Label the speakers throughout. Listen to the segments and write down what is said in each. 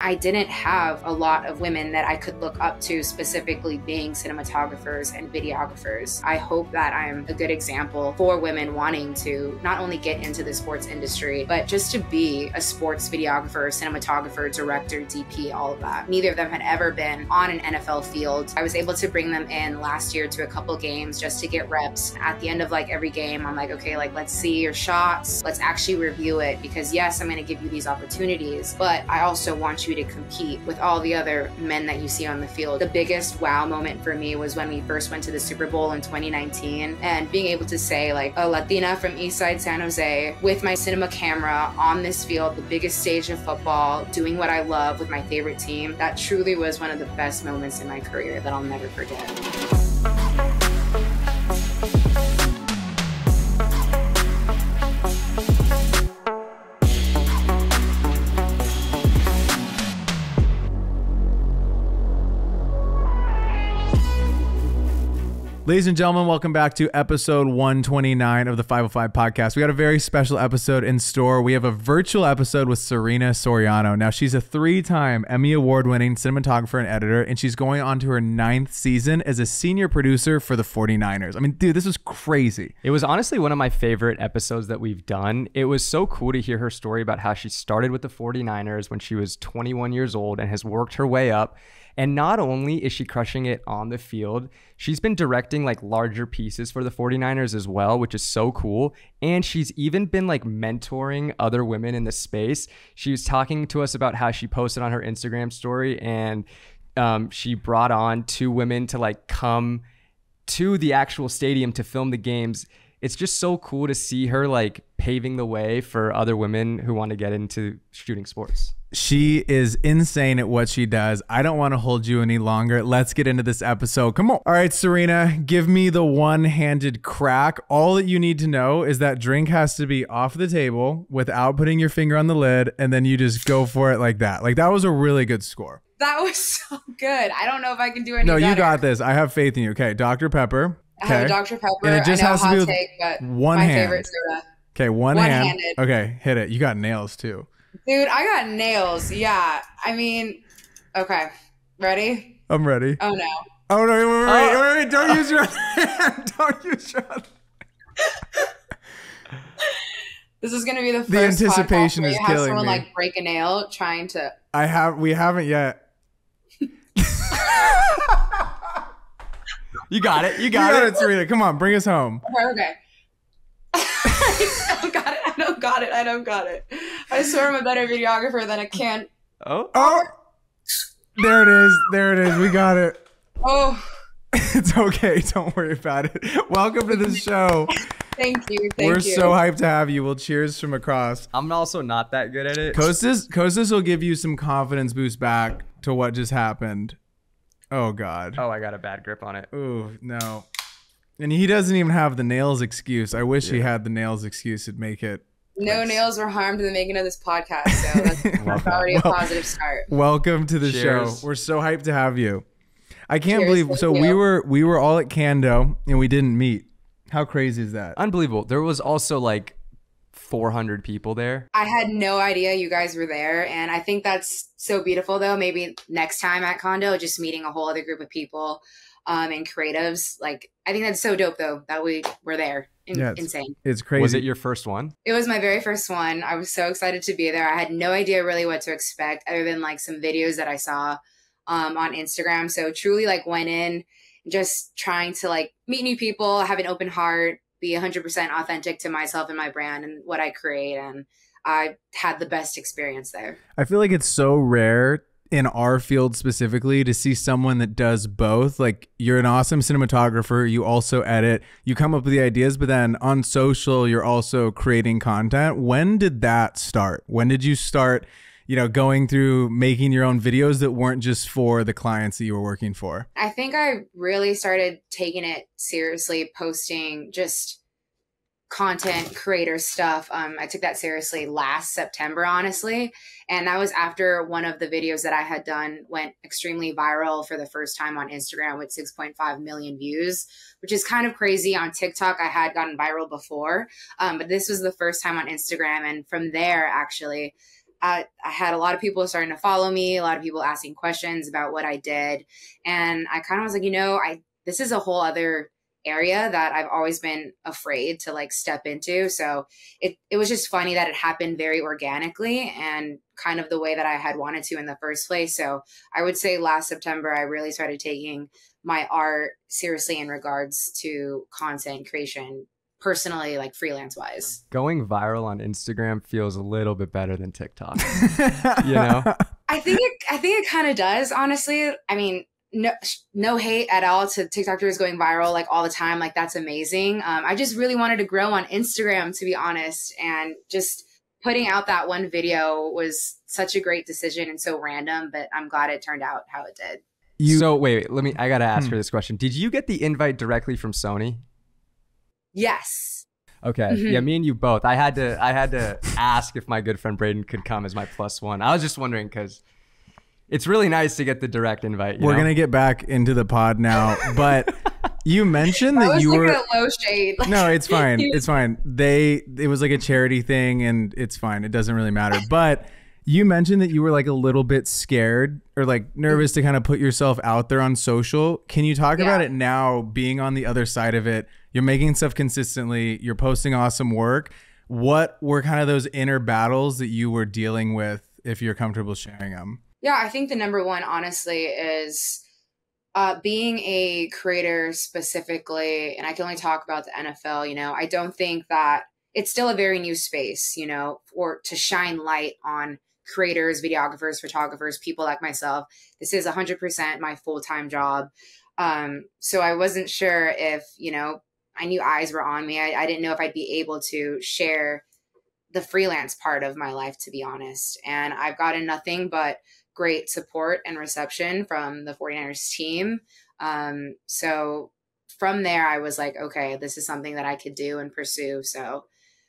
Speaker 1: I didn't have a lot of women that I could look up to, specifically being cinematographers and videographers. I hope that I'm a good example for women wanting to not only get into the sports industry, but just to be a sports videographer, cinematographer, director, DP, all of that. Neither of them had ever been on an NFL field. I was able to bring them in last year to a couple games just to get reps. At the end of like every game, I'm like, okay, like let's see your shots. Let's actually review it, because yes, I'm going to give you these opportunities, but I also want you to compete with all the other men that you see on the field. The biggest wow moment for me was when we first went to the Super Bowl in 2019, and being able to say, like, a Latina from Eastside San Jose with my cinema camera on this field, the biggest stage of football, doing what I love with my favorite team. That truly was one of the best moments in my career that I'll never forget.
Speaker 2: Ladies and gentlemen, welcome back to episode 129 of the 505 podcast. We got a very special episode in store. We have a virtual episode with Sarina Soriano. Now, she's a 3-time Emmy Award-winning cinematographer and editor, and she's going on to her 9th season as a senior producer for the 49ers. I mean, dude, this was crazy.
Speaker 3: It was honestly one of my favorite episodes that we've done. It was so cool to hear her story about how she started with the 49ers when she was 21 years old and has worked her way up. And not only is she crushing it on the field, she's been directing like larger pieces for the 49ers as well, which is so cool. And she's even been like mentoring other women in the space. She was talking to us about how she posted on her Instagram story, and she brought on 2 women to like come to the actual stadium to film the games. It's just so cool to see her like paving the way for other women who want to get into shooting sports.
Speaker 2: She is insane at what she does. I don't want to hold you any longer. Let's get into this episode. Come on. All right, Sarina, give me the one-handed crack. All that you need to know is that drink has to be off the table without putting your finger on the lid, and then you just go for it like that. Like, that was a really good score.
Speaker 1: That was so good. I don't know if I can do any
Speaker 2: better.
Speaker 1: No,
Speaker 2: you got this. I have faith in you. Okay, Dr. Pepper.
Speaker 1: Okay. I have a Dr. Pepper.
Speaker 2: And it just has to be with
Speaker 1: take, but
Speaker 2: one
Speaker 1: my
Speaker 2: hand.
Speaker 1: favorite soda.
Speaker 2: Okay, one-handed. Okay, hit it. You got nails, too.
Speaker 1: Dude, I got nails. Yeah. I mean, okay. Ready?
Speaker 2: I'm ready.
Speaker 1: Oh, no.
Speaker 2: Oh, no. Wait. Don't use your hand. Don't use your hand.
Speaker 1: This is going to be the first
Speaker 2: The anticipation is killing me.
Speaker 1: Have someone like break a nail trying to.
Speaker 2: We haven't yet.
Speaker 3: You got it. You got it,
Speaker 2: Sarina. Come on, bring us home.
Speaker 1: Okay. I don't got it. I swear I'm a better videographer than I can.
Speaker 2: Oh. There it is. We got it.
Speaker 1: Oh.
Speaker 2: It's okay. Don't worry about it. Welcome to the show.
Speaker 1: Thank you.
Speaker 2: We're so hyped to have you. We'll cheers from across.
Speaker 3: I'm also not that good at it.
Speaker 2: Kostas will give you some confidence boost back to what just happened. Oh, God.
Speaker 3: Oh, I got a bad grip on it.
Speaker 2: Ooh, no. And he doesn't even have the nails excuse. I wish he had the nails excuse. It'd make it.
Speaker 1: No nails were harmed in the making of this podcast, so that's already a positive start.
Speaker 2: Welcome to the show. We're so hyped to have you. I can't believe. So we were all at Kando and we didn't meet. How crazy is that?
Speaker 3: Unbelievable. There was also like 400 people there.
Speaker 1: I had no idea you guys were there, and I think that's so beautiful. Though maybe next time at Kando, just meeting a whole other group of people and creatives. Like, I think that's so dope though that we were there. Insane.
Speaker 2: It's crazy.
Speaker 3: Was it your first one?
Speaker 1: It was my very first one. I was so excited to be there. I had no idea really what to expect other than like some videos that I saw on Instagram. So truly like went in just trying to like meet new people, have an open heart, be 100% authentic to myself and my brand and what I create. And I had the best experience there.
Speaker 2: I feel like it's so rare in our field specifically to see someone that does both. Like, you're an awesome cinematographer, you also edit, you come up with the ideas, but then on social you're also creating content. When did that start? When did you start, going through making your own videos that weren't just for the clients that you were working for?
Speaker 1: I think I really started taking it seriously, posting just content creator stuff. I took that seriously last September, honestly. And that was after one of the videos that I had done went extremely viral for the first time on Instagram with 6.5 million views, which is kind of crazy. On TikTok, I had gotten viral before, but this was the first time on Instagram. And from there, actually, I had a lot of people starting to follow me, a lot of people asking questions about what I did. And I kind of was like, this is a whole other area that I've always been afraid to like step into. So it was just funny that it happened very organically and kind of the way that I had wanted to in the first place. So I would say last September, I really started taking my art seriously in regards to content creation, personally, like freelance wise.
Speaker 3: Going viral on Instagram feels a little bit better than TikTok. You know?
Speaker 1: I think it kind of does, honestly. I mean, no hate at all to TikTokers going viral like all the time. Like that's amazing. I just really wanted to grow on Instagram, to be honest, and just putting out that one video was such a great decision and so random, but I'm glad it turned out how it did.
Speaker 3: So wait, I got to ask her this question. Did you get the invite directly from Sony?
Speaker 1: Yes.
Speaker 3: Okay. Yeah, me and you both. I had to ask if my good friend Braden could come as my +1. I was just wondering because it's really nice to get the direct invite.
Speaker 2: We're going to get back into the pod now, but you mentioned that you were
Speaker 1: a low shade.
Speaker 2: No, it's fine. It's fine. It was like a charity thing and it's fine. It doesn't really matter. But you mentioned that you were like a little bit scared or like nervous to kind of put yourself out there on social. Can you talk about it now, being on the other side of it? You're making stuff consistently. You're posting awesome work. What were kind of those inner battles that you were dealing with, if you're comfortable sharing them?
Speaker 1: Yeah, I think the number one, honestly, is being a creator specifically, and I can only talk about the NFL, I don't think that it's still a very new space, or to shine light on creators, videographers, photographers, people like myself. This is 100% my full-time job. So I wasn't sure if, I knew eyes were on me. I didn't know if I'd be able to share the freelance part of my life, to be honest. And I've gotten nothing but great support and reception from the 49ers team. So from there, I was like, okay, this is something that I could do and pursue. So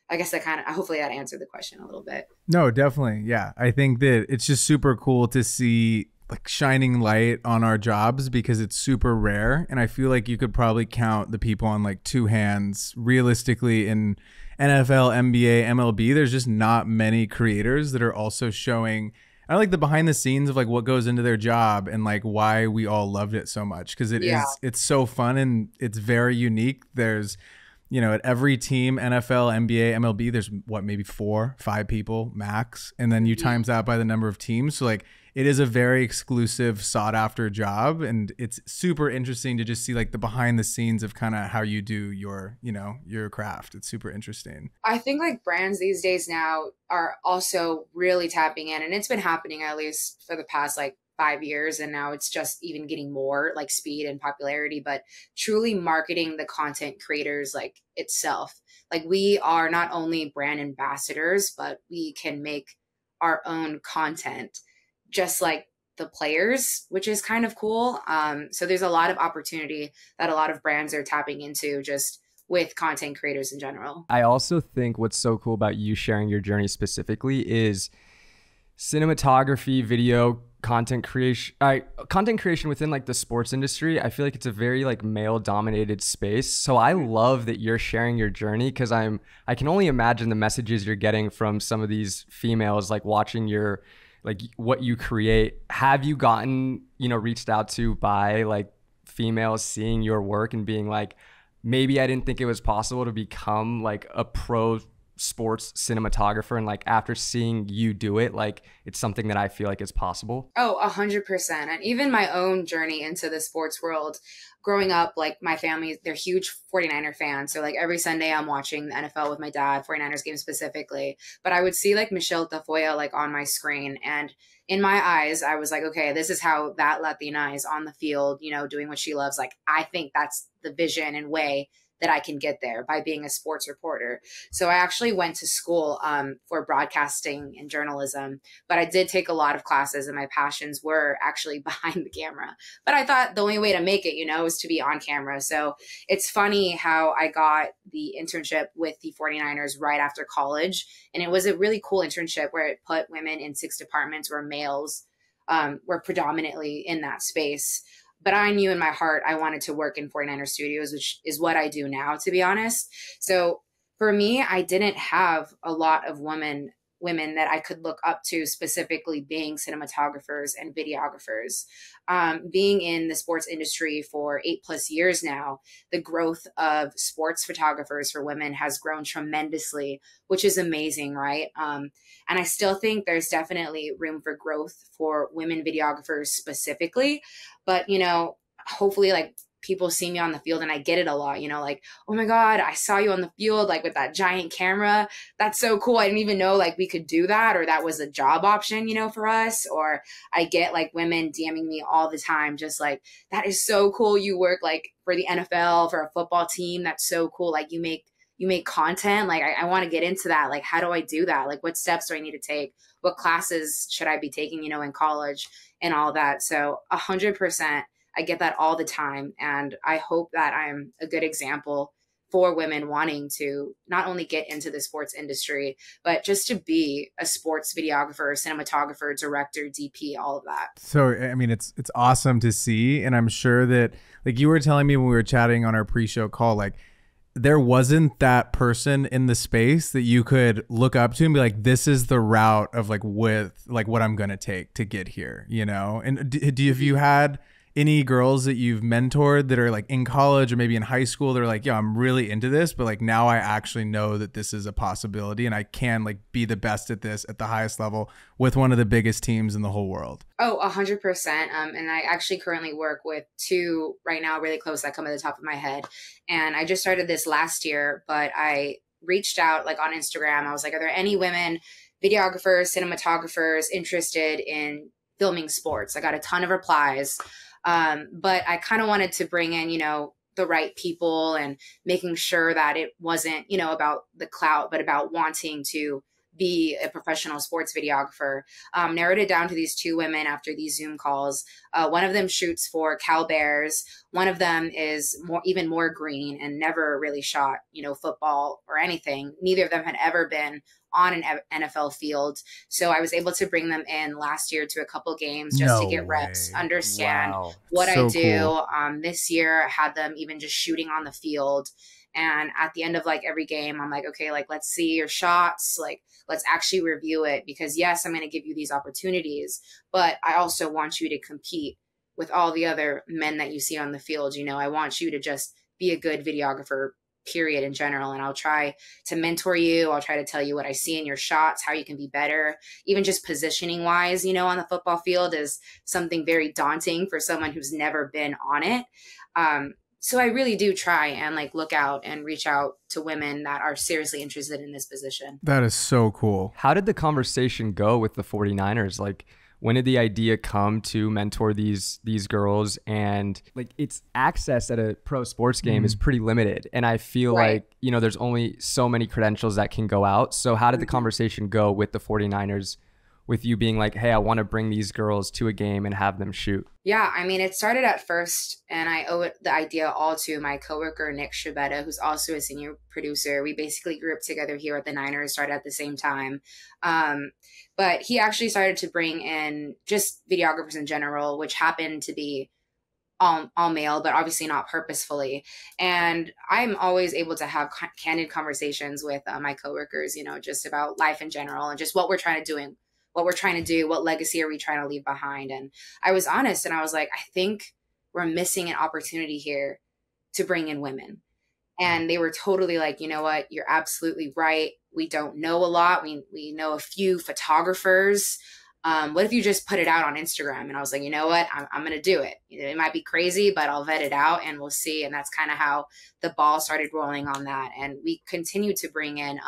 Speaker 1: I guess hopefully that answered the question a little bit.
Speaker 2: No, definitely. Yeah. I think that it's just super cool to see like shining light on our jobs because it's super rare. And I feel like you could probably count the people on like two hands realistically in NFL, NBA, MLB. There's just not many creators that are also showing I like the behind the scenes of like what goes into their job and like why we all loved it so much. Cause it's so fun and it's very unique. There's, at every team, NFL, NBA, MLB, there's maybe 4, 5 people max. And then you times that by the number of teams. So like it is a very exclusive, sought after job. And it's super interesting to just see like the behind the scenes of kind of how you do your craft. It's super interesting.
Speaker 1: I think like brands these days now are also really tapping in, and it's been happening at least for the past like 5 years. And now it's just even getting more like speed and popularity, but truly marketing the content creators like itself. Like we are not only brand ambassadors, but we can make our own content just like the players, which is kind of cool. So there's a lot of opportunity that a lot of brands are tapping into just with content creators in general.
Speaker 3: I also think what's so cool about you sharing your journey specifically is cinematography, video, content creation within like the sports industry. I feel like it's a very like male dominated space. So I love that you're sharing your journey because I can only imagine the messages you're getting from some of these females like watching your like what you create. Have you gotten, reached out to by like females seeing your work and being like, maybe I didn't think it was possible to become like a pro sports cinematographer, and like after seeing you do it, like it's something that I feel like is possible?
Speaker 1: Oh, 100%. And even my own journey into the sports world, growing up, like my family, they're huge 49er fans. So like every Sunday I'm watching the NFL with my dad, 49ers games specifically. But I would see like Michelle Tafoya like on my screen, and in my eyes, I was like, okay, this is how that Latina is on the field, doing what she loves. Like, I think that's the vision and way that I can get there by being a sports reporter. So I actually went to school for broadcasting and journalism, but I did take a lot of classes and my passions were actually behind the camera. But I thought the only way to make it, is to be on camera. So it's funny how I got the internship with the 49ers right after college. And it was a really cool internship where it put women in 6 departments where males were predominantly in that space. But I knew in my heart I wanted to work in 49er studios, which is what I do now, to be honest. So for me, I didn't have a lot of women women that I could look up to, specifically being cinematographers and videographers. Being in the sports industry for 8+ years now, the growth of sports photographers for women has grown tremendously, which is amazing, right? And I still think there's definitely room for growth for women videographers specifically, but, you know, hopefully like people see me on the field and I get it a lot, you know, like, oh my God, I saw you on the field, like with that giant camera. That's so cool. I didn't even know like we could do that, or that was a job option, you know, for us. Or I get like women DMing me all the time, just like, that is so cool. You work like for the NFL, for a football team. That's so cool. Like you make content. Like I want to get into that. Like, how do I do that? Like, what steps do I need to take? What classes should I be taking, you know, in college and all that? So 100%. I get that all the time. And I hope that I'm a good example for women wanting to not only get into the sports industry, but just to be a sports videographer, cinematographer, director, DP, all of that.
Speaker 2: So, I mean, it's awesome to see. And I'm sure that, like you were telling me when we were chatting on our pre-show call, like there wasn't that person in the space that you could look up to and be like, this is the route of like with like what I'm going to take to get here, you know? And have you had any girls that you've mentored that are like in college or maybe in high school, they're like, yeah, I'm really into this, but like now I actually know that this is a possibility and I can like be the best at this at the highest level with one of the biggest teams in the whole world?
Speaker 1: Oh, 100%. And I actually currently work with 2 right now, really close, that come to the top of my head. And I just started this last year, but I reached out like on Instagram. I was like, are there any women videographers, cinematographers interested in filming sports? I got a ton of replies. But I kind of wanted to bring in, you know, the right people and making sure that it wasn't, you know, about the clout, but about wanting to be a professional sports videographer. Narrowed it down to these 2 women after these Zoom calls. One of them shoots for Cal Bears. One of them is even more green and never really shot, you know, football or anything. Neither of them had ever been on an NFL field. So I was able to bring them in last year to a couple games just to get reps, understand what I do. Cool. This year I had them even just shooting on the field. And at the end of like every game, I'm like, okay, like, let's see your shots. Like, let's actually review it, because yes, I'm going to give you these opportunities, but I also want you to compete with all the other men that you see on the field. You know, I want you to just be a good videographer, period, in general. And I'll try to mentor you. I'll try to tell you what I see in your shots, how you can be better. Even just positioning wise, you know, on the football field is something very daunting for someone who's never been on it. So I really do try and like look out and reach out to women that are seriously interested in this position.
Speaker 2: That is so cool.
Speaker 3: How did the conversation go with the 49ers? Like, when did the idea come to mentor these girls? And like, its access at a pro sports game is pretty limited. And I feel like, you know, there's only so many credentials that can go out. So how did the conversation go with the 49ers, with you being like, hey, I want to bring these girls to a game and have them shoot?
Speaker 1: Yeah, I mean, it started at first, and I owe the idea all to my coworker, Nick Shabetta, who's also a senior producer. We basically grew up together here at the Niners, started at the same time. But he actually started to bring in just videographers in general, which happened to be all male, but obviously not purposefully. And I'm always able to have candid conversations with my coworkers, you know, just about life in general and just what we're trying to do, what legacy are we trying to leave behind. And I was honest, and I was like, I think we're missing an opportunity here to bring in women. And they were totally like, you know what, you're absolutely right. We don't know a lot. We know a few photographers. What if you just put it out on Instagram? And I was like, you know what, I'm going to do it. It might be crazy, but I'll vet it out and we'll see. And that's kind of how the ball started rolling on that. And we continue to bring in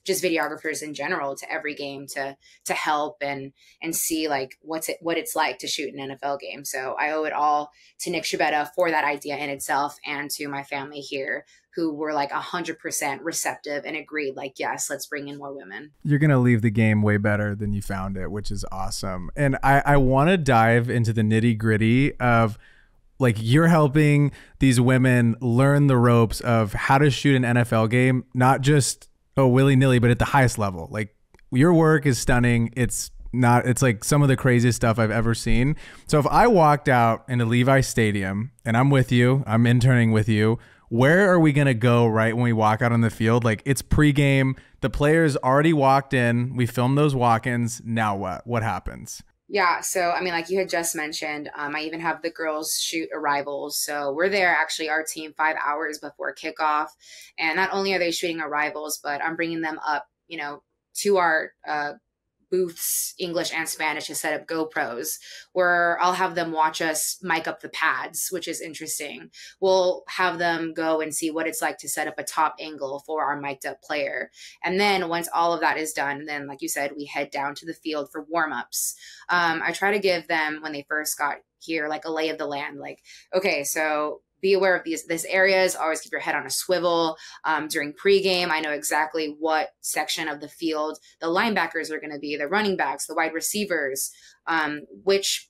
Speaker 1: just videographers in general to every game to help and see like what it's like to shoot an NFL game. So I owe it all to Nick Shabetta for that idea in itself, and to my family here, who were like 100% receptive and agreed, like, yes, let's bring in more women.
Speaker 2: You're going to leave the game way better than you found it, which is awesome. And I want to dive into the nitty gritty of, like, you're helping these women learn the ropes of how to shoot an NFL game, not just willy-nilly, but at the highest level. Like, your work is stunning. It's like some of the craziest stuff I've ever seen. So if I walked out into Levi Stadium and I'm with you, I'm interning with you, where are we going to go right when we walk out on the field? Like, it's pregame. The players already walked in. We filmed those walk-ins. Now what? What happens?
Speaker 1: Yeah, so I mean, like you had just mentioned, I even have the girls shoot arrivals. So we're there, actually, our team, 5 hours before kickoff. And not only are they shooting arrivals, but I'm bringing them up, to our booths, English and Spanish, to set up GoPros, where I'll have them watch us mic up the pads, which is interesting. We'll have them go and see what it's like to set up a top angle for our mic'd up player. And then once all of that is done, then like you said, we head down to the field for warm-ups. I try to give them, when they first got here, like a lay of the land, like, okay, so be aware of this areas. Always keep your head on a swivel. During pregame, I know exactly what section of the field the linebackers are going to be, the running backs, the wide receivers, which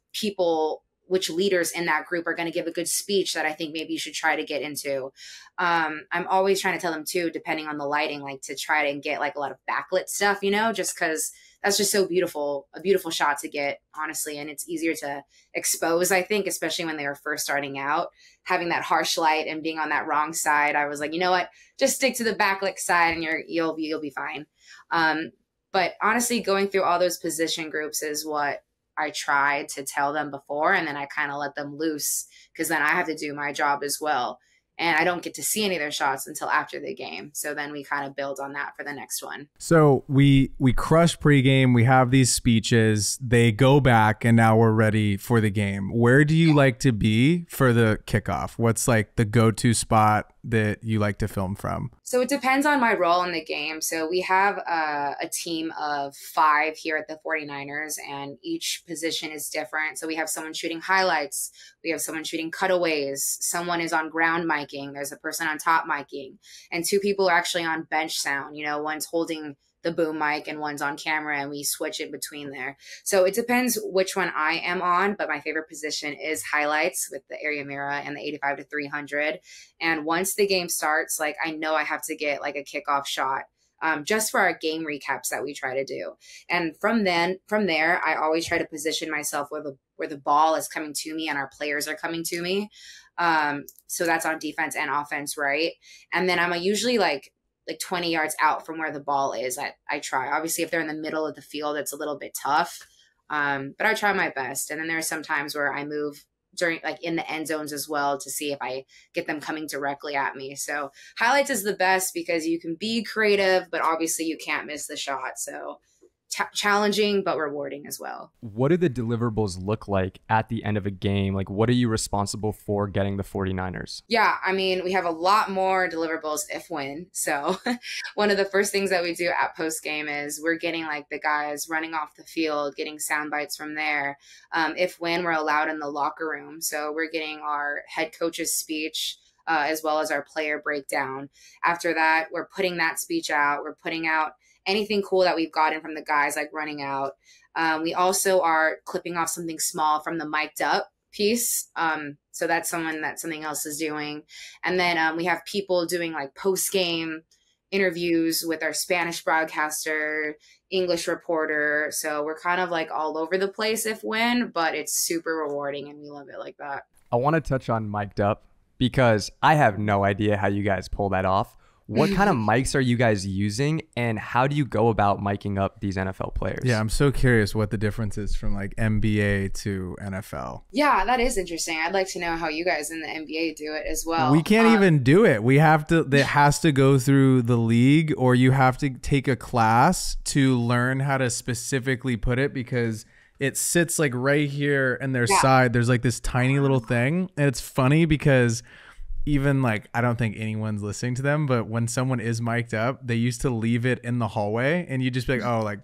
Speaker 1: leaders in that group are going to give a good speech that I think maybe you should try to get into. I'm always trying to tell them too, depending on the lighting, like to try to get like a lot of backlit stuff, just because that's just so beautiful, a beautiful shot to get, honestly. And it's easier to expose, I think, especially when they were first starting out, having that harsh light and being on that wrong side. I was like, you know what, just stick to the backlit side and you'll be fine. But honestly, going through all those position groups is what I tried to tell them before. And then I kind of let them loose, because then I have to do my job as well. And I don't get to see any of their shots until after the game. So then we kind of build on that for the next one.
Speaker 2: So we crush pregame. We have these speeches. They go back, and now we're ready for the game. Where do you like to be for the kickoff? What's like the go-to spot that you like to film from?
Speaker 1: So it depends on my role in the game. So we have a team of 5 here at the 49ers, and each position is different. So we have someone shooting highlights. We have someone shooting cutaways. Someone is on ground miking. There's a person on top miking. And 2 people are actually on bench sound. One's holding the boom mic and one's on camera, and we switch it between there. So it depends which one I am on, but my favorite position is highlights with the area mirror and the 85 to 300. And once the game starts, like, I know I have to get like a kickoff shot, just for our game recaps that we try to do. And from there, I always try to position myself where the ball is coming to me and our players are coming to me. So that's on defense and offense, right? And then I'm usually like 20 yards out from where the ball is. I try. Obviously, if they're in the middle of the field, it's a little bit tough. But I try my best. And then there are some times where I move during, like, in the end zones as well, to see if I get them coming directly at me. So highlights is the best because you can be creative, but obviously you can't miss the shot. So challenging, but rewarding as well.
Speaker 3: What do the deliverables look like at the end of a game? Like, what are you responsible for getting the 49ers?
Speaker 1: Yeah, I mean, we have a lot more deliverables if win. So one of the first things that we do at post game is we're getting like the guys running off the field, getting sound bites from there. If win, we're allowed in the locker room. So we're getting our head coach's speech, as well as our player breakdown. After that, we're putting that speech out. We're putting out anything cool that we've gotten from the guys, like running out. We also are clipping off something small from the mic'd up piece. So that's something else is doing. And then we have people doing like post-game interviews with our Spanish broadcaster, English reporter. So we're kind of like all over the place if win, but it's super rewarding and we love it like that.
Speaker 3: I want to touch on mic'd up because I have no idea how you guys pull that off. What kind of mics are you guys using, and how do you go about miking up these NFL players?
Speaker 2: Yeah, I'm so curious what the difference is from like NBA to NFL.
Speaker 1: Yeah, that is interesting. I'd like to know how you guys in the NBA do it as well.
Speaker 2: We can't even do it. We have to, it has to go through the league, or you have to take a class to learn how to specifically put it, because it sits like right here and their side. There's like this tiny little thing. And it's funny because even like, I don't think anyone's listening to them, but when someone is mic'd up, they used to leave it in the hallway, and you just be like, oh, like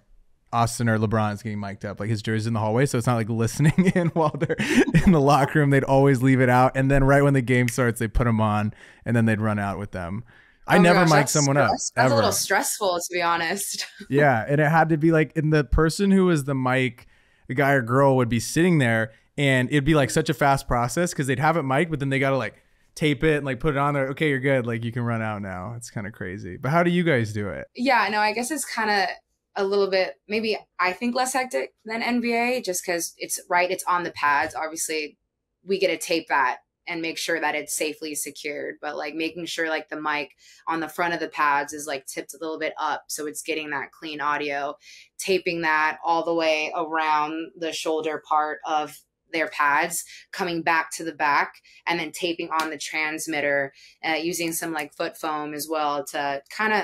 Speaker 2: Austin or LeBron is getting mic'd up, like his jersey's in the hallway. So it's not like listening in while they're in the locker room. They'd always leave it out. And then right when the game starts, they put them on, and then they'd run out with them. I never mic someone up.
Speaker 1: That's
Speaker 2: ever.
Speaker 1: A little stressful, to be honest.
Speaker 2: Yeah. And it had to be like, and the person who was the mic, the guy or girl, would be sitting there, and it'd be like such a fast process because they'd have it mic'd, but then they got to like tape it and like put it on there. Okay, you're good. Like you can run out now. It's kind of crazy. But how do you guys do it?
Speaker 1: Yeah, no, I guess it's kind of a little bit, maybe I think less hectic than NBA, just because it's on the pads. Obviously, we get to tape that and make sure that it's safely secured. But like making sure like the mic on the front of the pads is like tipped a little bit up so it's getting that clean audio, taping that all the way around the shoulder part of their pads, coming back to the back, and then taping on the transmitter, using some like foot foam as well to kind of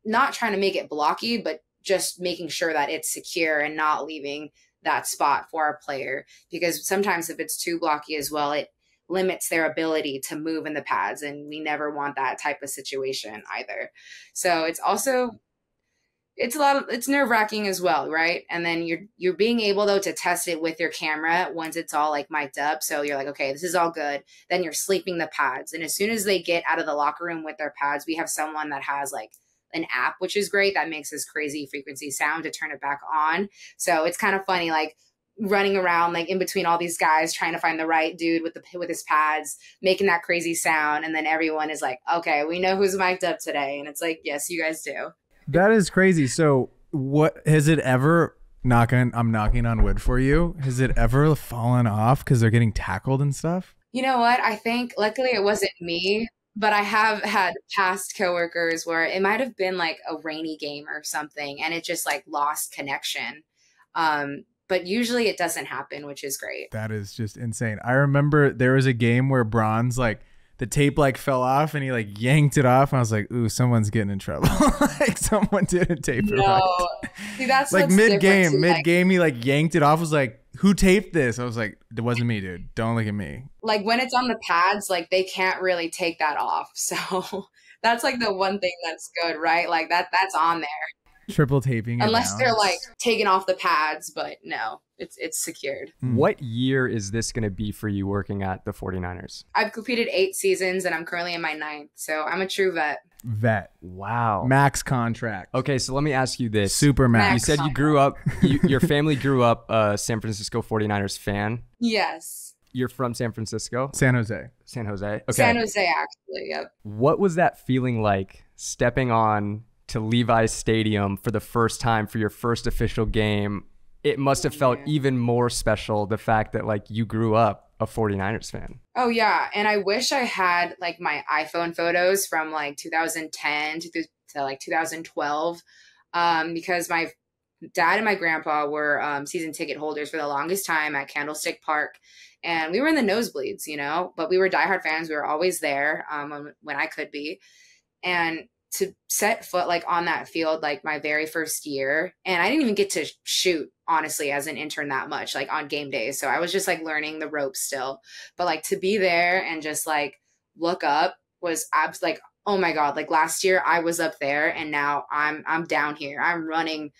Speaker 1: not trying to make it blocky, but just making sure that it's secure and not leaving that spot for our player. Because sometimes if it's too blocky as well, it limits their ability to move in the pads, and we never want that type of situation either. So it's also, it's nerve-wracking as well, right? And then you're being able though to test it with your camera once it's all like mic'd up. So you're like, okay, this is all good. Then you're sleeping the pads. And as soon as they get out of the locker room with their pads, we have someone that has like an app, which is great, that makes this crazy frequency sound to turn it back on. So it's kind of funny, like running around like in between all these guys trying to find the right dude with his pads, making that crazy sound. And then everyone is like, okay, we know who's mic'd up today. And it's like, yes, you guys do.
Speaker 2: That is crazy. So what has it ever I'm knocking on wood for you. Has it ever fallen off because they're getting tackled and stuff?
Speaker 1: You know what? I think luckily it wasn't me, but I have had past coworkers where it might have been like a rainy game or something and it just like lost connection. But usually it doesn't happen, which is great.
Speaker 2: That is just insane. I remember there was a game where Bronze, like the tape like fell off and he like yanked it off. And I was like, ooh, someone's getting in trouble. Like someone didn't tape it right.
Speaker 1: See, that's
Speaker 2: like mid-game,
Speaker 1: like,
Speaker 2: he like yanked it off. I was like, who taped this? I was like, it wasn't me, dude. Don't look at me.
Speaker 1: Like when it's on the pads, like they can't really take that off. So that's like the one thing that's good, right? Like that's on there.
Speaker 2: Triple taping.
Speaker 1: Unless they're like taking off the pads, but no, it's secured.
Speaker 3: What year is this going to be for you working at the 49ers?
Speaker 1: I've completed 8 seasons and I'm currently in my 9th. So I'm a true vet.
Speaker 3: Wow.
Speaker 2: Max contract.
Speaker 3: Okay, so let me ask you this.
Speaker 2: Super max.
Speaker 3: You said you grew up, your family grew up a San Francisco 49ers fan.
Speaker 1: Yes.
Speaker 3: You're from San Francisco?
Speaker 2: San Jose.
Speaker 3: San Jose. Okay.
Speaker 1: San Jose, actually. Yep.
Speaker 3: What was that feeling like stepping on to Levi's Stadium for the first time for your first official game? It must have felt even more special, the fact that like you grew up a 49ers fan. Oh yeah.
Speaker 1: And I wish I had like my iPhone photos from like 2010 to like 2012, because my dad and my grandpa were season ticket holders for the longest time at Candlestick Park. And we were in the nosebleeds, you know, but we were diehard fans. We were always there when I could be. And to set foot like on that field, like my very first year, and I didn't even get to shoot honestly as an intern that much, like on game days. So I was just like learning the ropes still, but like to be there and just like look up was like, oh my God, like last year I was up there and now I'm down here. I'm running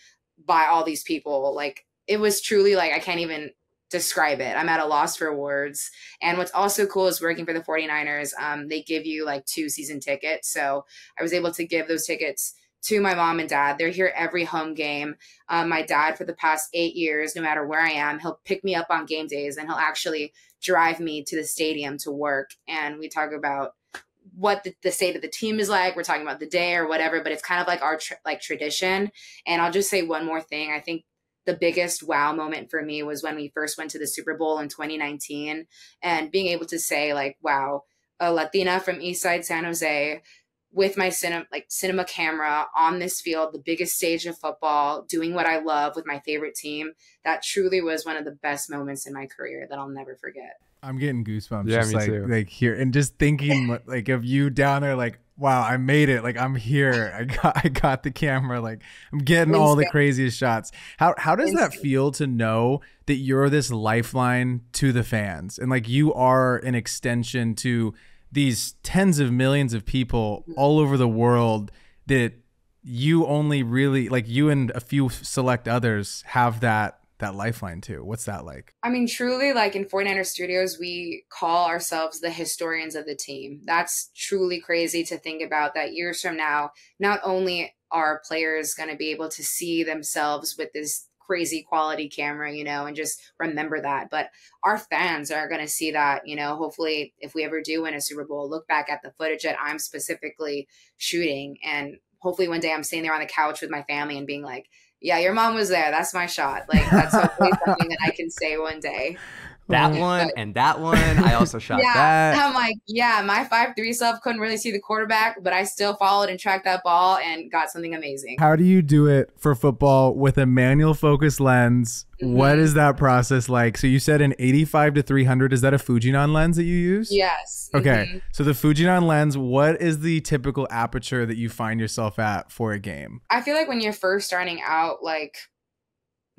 Speaker 1: by all these people. Like it was truly like, I can't even describe it. I'm at a loss for words. And what's also cool is working for the 49ers. They give you like 2 season tickets. So I was able to give those tickets to my mom and dad. They're here every home game. My dad, for the past 8 years, no matter where I am, he'll pick me up on game days and he'll actually drive me to the stadium to work. And we talk about what the state of the team is like. We're talking about the day or whatever, but it's kind of like our tradition. And I'll just say one more thing. I think the biggest wow moment for me was when we first went to the Super Bowl in 2019 and being able to say like, wow, a Latina from Eastside San Jose with my cinema camera on this field, the biggest stage of football, doing what I love with my favorite team. That truly was one of the best moments in my career that I'll never forget.
Speaker 2: I'm getting goosebumps.
Speaker 3: Yeah,
Speaker 2: just
Speaker 3: me too.
Speaker 2: Like here and just thinking like of you down there, like, wow, I made it. Like I'm here. I got the camera. Like I'm getting all the craziest shots. How does that feel to know that you're this lifeline to the fans and like you are an extension to these tens of millions of people all over the world that you only really like you and a few select others have that lifeline too? What's that like?
Speaker 1: I mean, truly, like in 49er Studios, we call ourselves the historians of the team. That's truly crazy to think about, that years from now, not only are players going to be able to see themselves with this crazy quality camera, you know, and just remember that, but our fans are going to see that, you know, hopefully if we ever do win a Super Bowl, look back at the footage that I'm specifically shooting. And hopefully one day I'm sitting there on the couch with my family and being like, yeah, your mom was there. That's my shot. Like that's hopefully something that I can say one day.
Speaker 3: that one and that one. I also shot that.
Speaker 1: I'm like, yeah, my 5'3" self couldn't really see the quarterback, but I still followed and tracked that ball and got something amazing.
Speaker 2: How do you do it for football with a manual focus lens? What is that process like? So you said an 85 to 300. Is that a Fujinon lens that you use?
Speaker 1: Yes.
Speaker 2: Okay. So the Fujinon lens, what is the typical aperture that you find yourself at for a game?
Speaker 1: I feel like when you're first starting out, like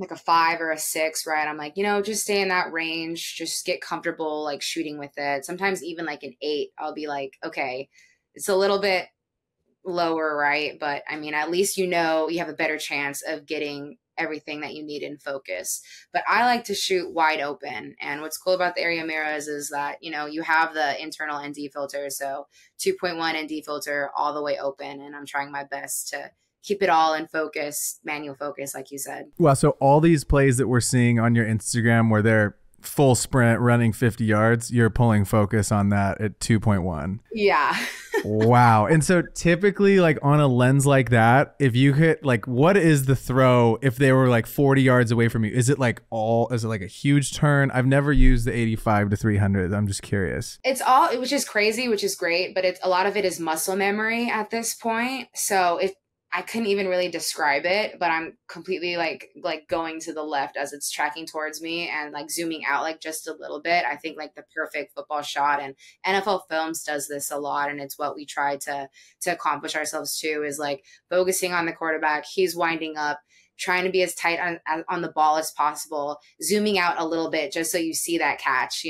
Speaker 1: a 5 or a 6, right? I'm like, just stay in that range, just get comfortable like shooting with it. Sometimes even like an 8, I'll be like, okay, it's a little bit lower, right? But I mean, at least you have a better chance of getting everything that you need in focus. But I like to shoot wide open. And what's cool about the area mirrors is that, you have the internal ND filter. So 2.1 ND filter all the way open. And I'm trying my best to keep it all in focus, manual focus, like you said.
Speaker 2: Well, so all these plays that we're seeing on your Instagram where they're full sprint running 50 yards, you're pulling focus on that at 2.1.
Speaker 1: Yeah.
Speaker 2: Wow. And so typically like on a lens like that, if you hit like, what is the throw if they were like 40 yards away from you? Is it like a huge turn? I've never used the 85 to 300. I'm just curious.
Speaker 1: Which is crazy, which is great, but a lot of it is muscle memory at this point. So I couldn't even really describe it, but I'm completely like going to the left as it's tracking towards me and like zooming out like just a little bit. I think like the perfect football shot, and NFL Films does this a lot. And it's what we try to accomplish ourselves too, is like focusing on the quarterback. He's winding up, trying to be as tight on the ball as possible, zooming out a little bit just so you see that catch,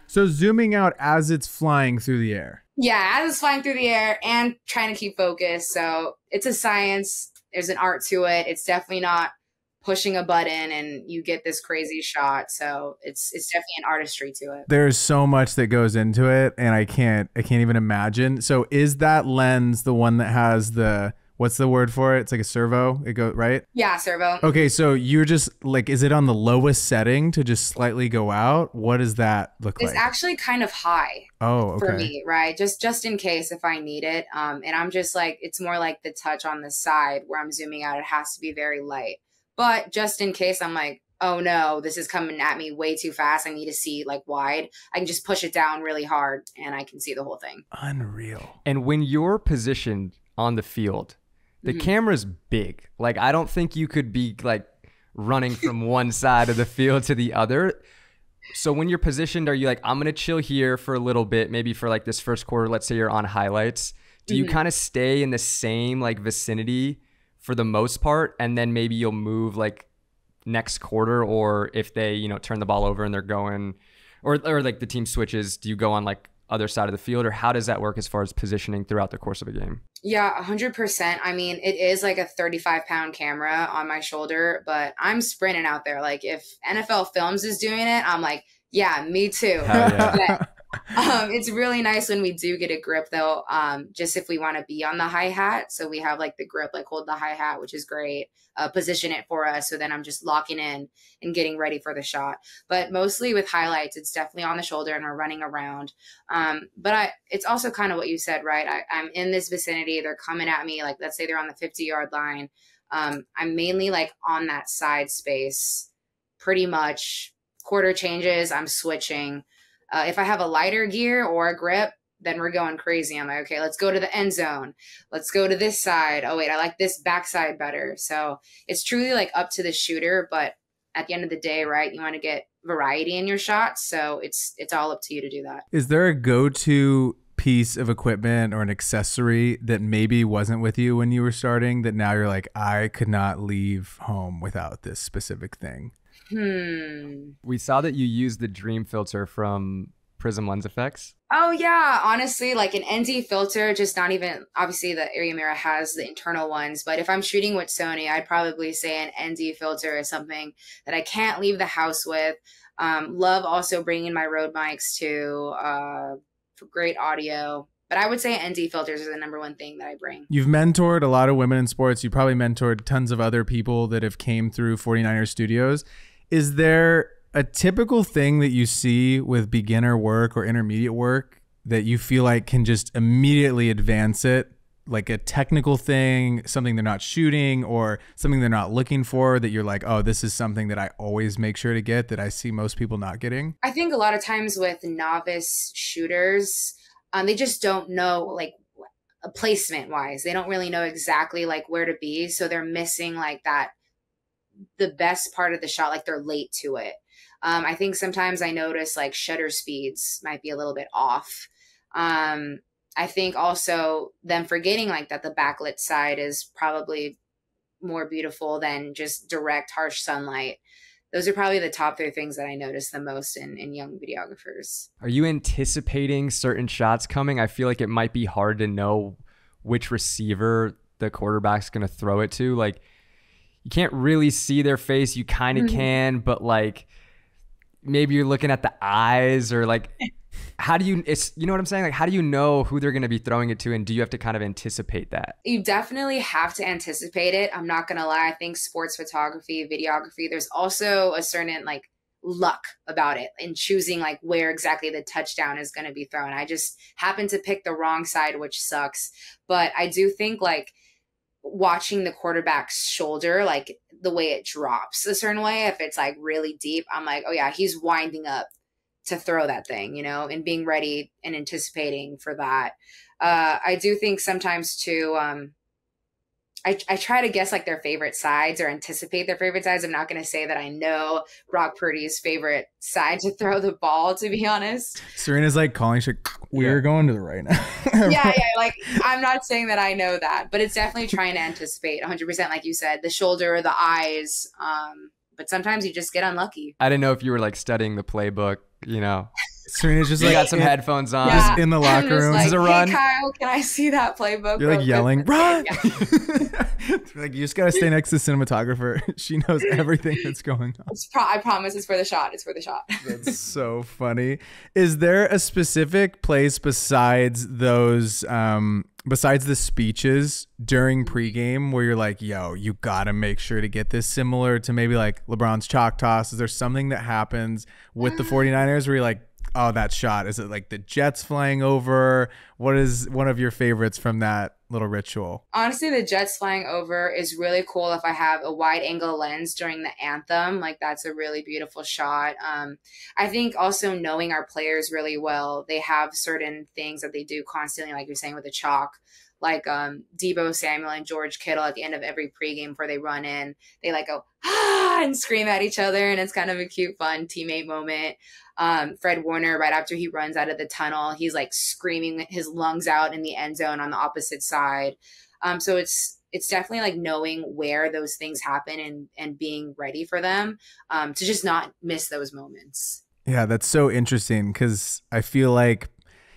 Speaker 2: So zooming out as it's flying through the air.
Speaker 1: Yeah, as it's flying through the air and trying to keep focus. So it's a science. There's an art to it. It's definitely not pushing a button and you get this crazy shot. So it's definitely an artistry to it.
Speaker 2: There's so much that goes into it, and I can't even imagine. So is that lens the one that has what's the word for it? It's like a servo. It goes right?
Speaker 1: Yeah, servo.
Speaker 2: Okay, so you're just like, is it on the lowest setting to just slightly go out? What does that look like?
Speaker 1: It's actually kind of high.
Speaker 2: Oh, okay.
Speaker 1: For me, right? Just in case if I need it. And I'm just like, it's more like the touch on the side where I'm zooming out. It has to be very light. But just in case I'm like, oh no, this is coming at me way too fast, I need to see like wide, I can just push it down really hard and I can see the whole thing.
Speaker 2: Unreal.
Speaker 3: And when you're positioned on the field, the camera's big. Like, I don't think you could be like running from one side of the field to the other. So when you're positioned, are you like, I'm going to chill here for a little bit, maybe for like this first quarter, let's say you're on highlights. Do you kind of stay in the same like vicinity for the most part? And then maybe you'll move like next quarter, or if they, turn the ball over and they're going, or like the team switches, do you go on like other side of the field, or how does that work as far as positioning throughout the course of a game?
Speaker 1: Yeah, 100%. I mean, it is like a 35-pound camera on my shoulder, but I'm sprinting out there. Like if NFL Films is doing it, I'm like, yeah, me too.
Speaker 3: Yeah.
Speaker 1: It's really nice when we do get a grip though. Just if we want to be on the hi-hat. So we have like the grip, like hold the hi-hat, which is great. Position it for us. So then I'm just locking in and getting ready for the shot. But mostly with highlights, it's definitely on the shoulder and we're running around. But it's also kind of what you said, right? I'm in this vicinity. They're coming at me. Like, let's say they're on the 50-yard line. I'm mainly like on that side space, pretty much. Quarter changes, I'm switching. If I have a lighter gear or a grip, then we're going crazy. I'm like, okay, let's go to the end zone. Let's go to this side. Oh, wait, I like this backside better. So it's truly like up to the shooter. But at the end of the day, right, you want to get variety in your shots. So it's all up to you to do that.
Speaker 2: Is there a go-to piece of equipment or an accessory that maybe wasn't with you when you were starting that now you're like, I could not leave home without this specific thing?
Speaker 3: We saw that you used the Dream filter from Prism Lens Effects.
Speaker 1: Oh yeah, honestly, like an ND filter, just not even, obviously the area mirror has the internal ones, but if I'm shooting with Sony, I'd probably say an ND filter is something that I can't leave the house with. Love also bringing my Rode mics too, for great audio. But I would say ND filters are the number one thing that I bring.
Speaker 2: You've mentored a lot of women in sports. You probably mentored tons of other people that have came through 49ers Studios. Is there a typical thing that you see with beginner work or intermediate work that you feel like can just immediately advance it like a technical thing, something they're not shooting or something they're not looking for that you're like, oh, this is something that I always make sure to get that I see most people not getting?
Speaker 1: I think a lot of times with novice shooters, they just don't know, like, placement wise, they don't really know exactly like where to be. So they're missing like that, the best part of the shot, like they're late to it. I think sometimes I notice like shutter speeds might be a little bit off. I think also them forgetting like that the backlit side is probably more beautiful than just direct harsh sunlight. Those are probably the top 3 things that I notice the most in young videographers.
Speaker 3: Are you anticipating certain shots coming? I feel like it might be hard to know which receiver the quarterback's going to throw it to. Like, you can't really see their face. You kind of can, but like maybe you're looking at the eyes or like, how do you, you know what I'm saying? Like, how do you know who they're going to be throwing it to? And do you have to kind of anticipate that?
Speaker 1: You definitely have to anticipate it. I'm not going to lie. I think sports photography, videography, there's also a certain like luck about it in choosing like where exactly the touchdown is going to be thrown. I just happen to pick the wrong side, which sucks. But I do think like watching the quarterback's shoulder, like the way it drops a certain way, if it's like really deep, I'm like, oh yeah, he's winding up to throw that thing, you know, and being ready and anticipating for that. I do think sometimes too, I try to guess like their favorite sides or anticipate their favorite sides. I'm not going to say that I know Brock Purdy's favorite side to throw the ball, to be honest.
Speaker 2: Sarina's like calling shit. We're going to the right now.
Speaker 1: Yeah. Like I'm not saying that I know that, but it's definitely trying to anticipate 100%. Like you said, the shoulder, the eyes. But sometimes you just get unlucky.
Speaker 3: I didn't know if you were like studying the playbook, you know.
Speaker 2: Serina's just
Speaker 3: you
Speaker 2: like
Speaker 3: got some headphones on.
Speaker 1: Yeah.
Speaker 2: Just in the locker room.
Speaker 1: Like,
Speaker 2: This is a run.
Speaker 1: Hey Kyle, can I see that playbook?
Speaker 2: You're like yelling, run!
Speaker 1: Yeah.
Speaker 2: Like, you just got to stay next to the cinematographer. She knows everything that's going on.
Speaker 1: I promise it's for the shot. It's for the shot.
Speaker 2: That's so funny. Is there a specific place besides those, besides the speeches during pregame where you're like, yo, you got to make sure to get this, similar to maybe like LeBron's chalk toss? Is there something that happens with the 49ers where you're like, oh, that shot? Is it like the jets flying over? What is one of your favorites from that little ritual?
Speaker 1: Honestly, the jets flying over is really cool if I have a wide angle lens during the anthem. Like, that's a really beautiful shot. I think also knowing our players really well, they have certain things that they do constantly, like you're saying with the chalk. Like Deebo Samuel and George Kittle at the end of every pregame before they run in, they like go, ah, and scream at each other. And it's kind of a cute, fun teammate moment. Fred Warner, right after he runs out of the tunnel, he's like screaming his lungs out in the end zone on the opposite side. So it's definitely like knowing where those things happen and being ready for them, to just not miss those moments.
Speaker 2: Yeah, that's so interesting because I feel like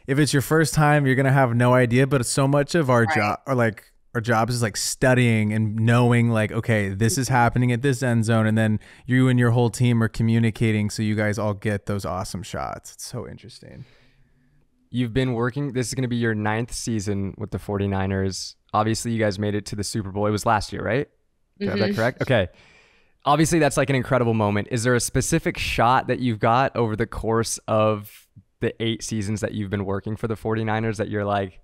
Speaker 2: if it's your first time, you're going to have no idea, but so much of our job, or like our jobs, is like studying and knowing like, okay, this is happening at this end zone. And then you and your whole team are communicating so you guys all get those awesome shots. It's so interesting.
Speaker 3: You've been working, this is going to be your 9th season with the 49ers. Obviously, you guys made it to the Super Bowl. It was last year, right? Is that correct? Okay. Obviously, that's like an incredible moment. Is there a specific shot that you've got over the course of the 8 seasons that you've been working for the 49ers that you're like,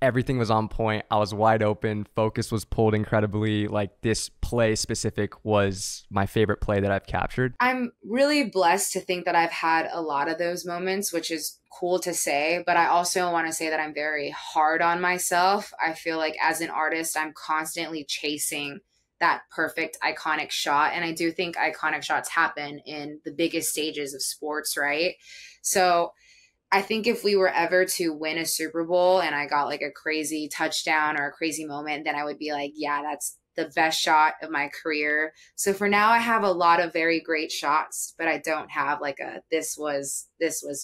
Speaker 3: everything was on point, I was wide open, focus was pulled incredibly, like this play specific was my favorite play that I've captured?
Speaker 1: I'm really blessed to think that I've had a lot of those moments, which is cool to say, but I also want to say that I'm very hard on myself. I feel like as an artist, I'm constantly chasing that perfect iconic shot. And I do think iconic shots happen in the biggest stages of sports, right? So I think if we were ever to win a Super Bowl and I got like a crazy touchdown or a crazy moment, then I would be like, yeah, that's the best shot of my career. So for now, I have a lot of very great shots, but I don't have like this was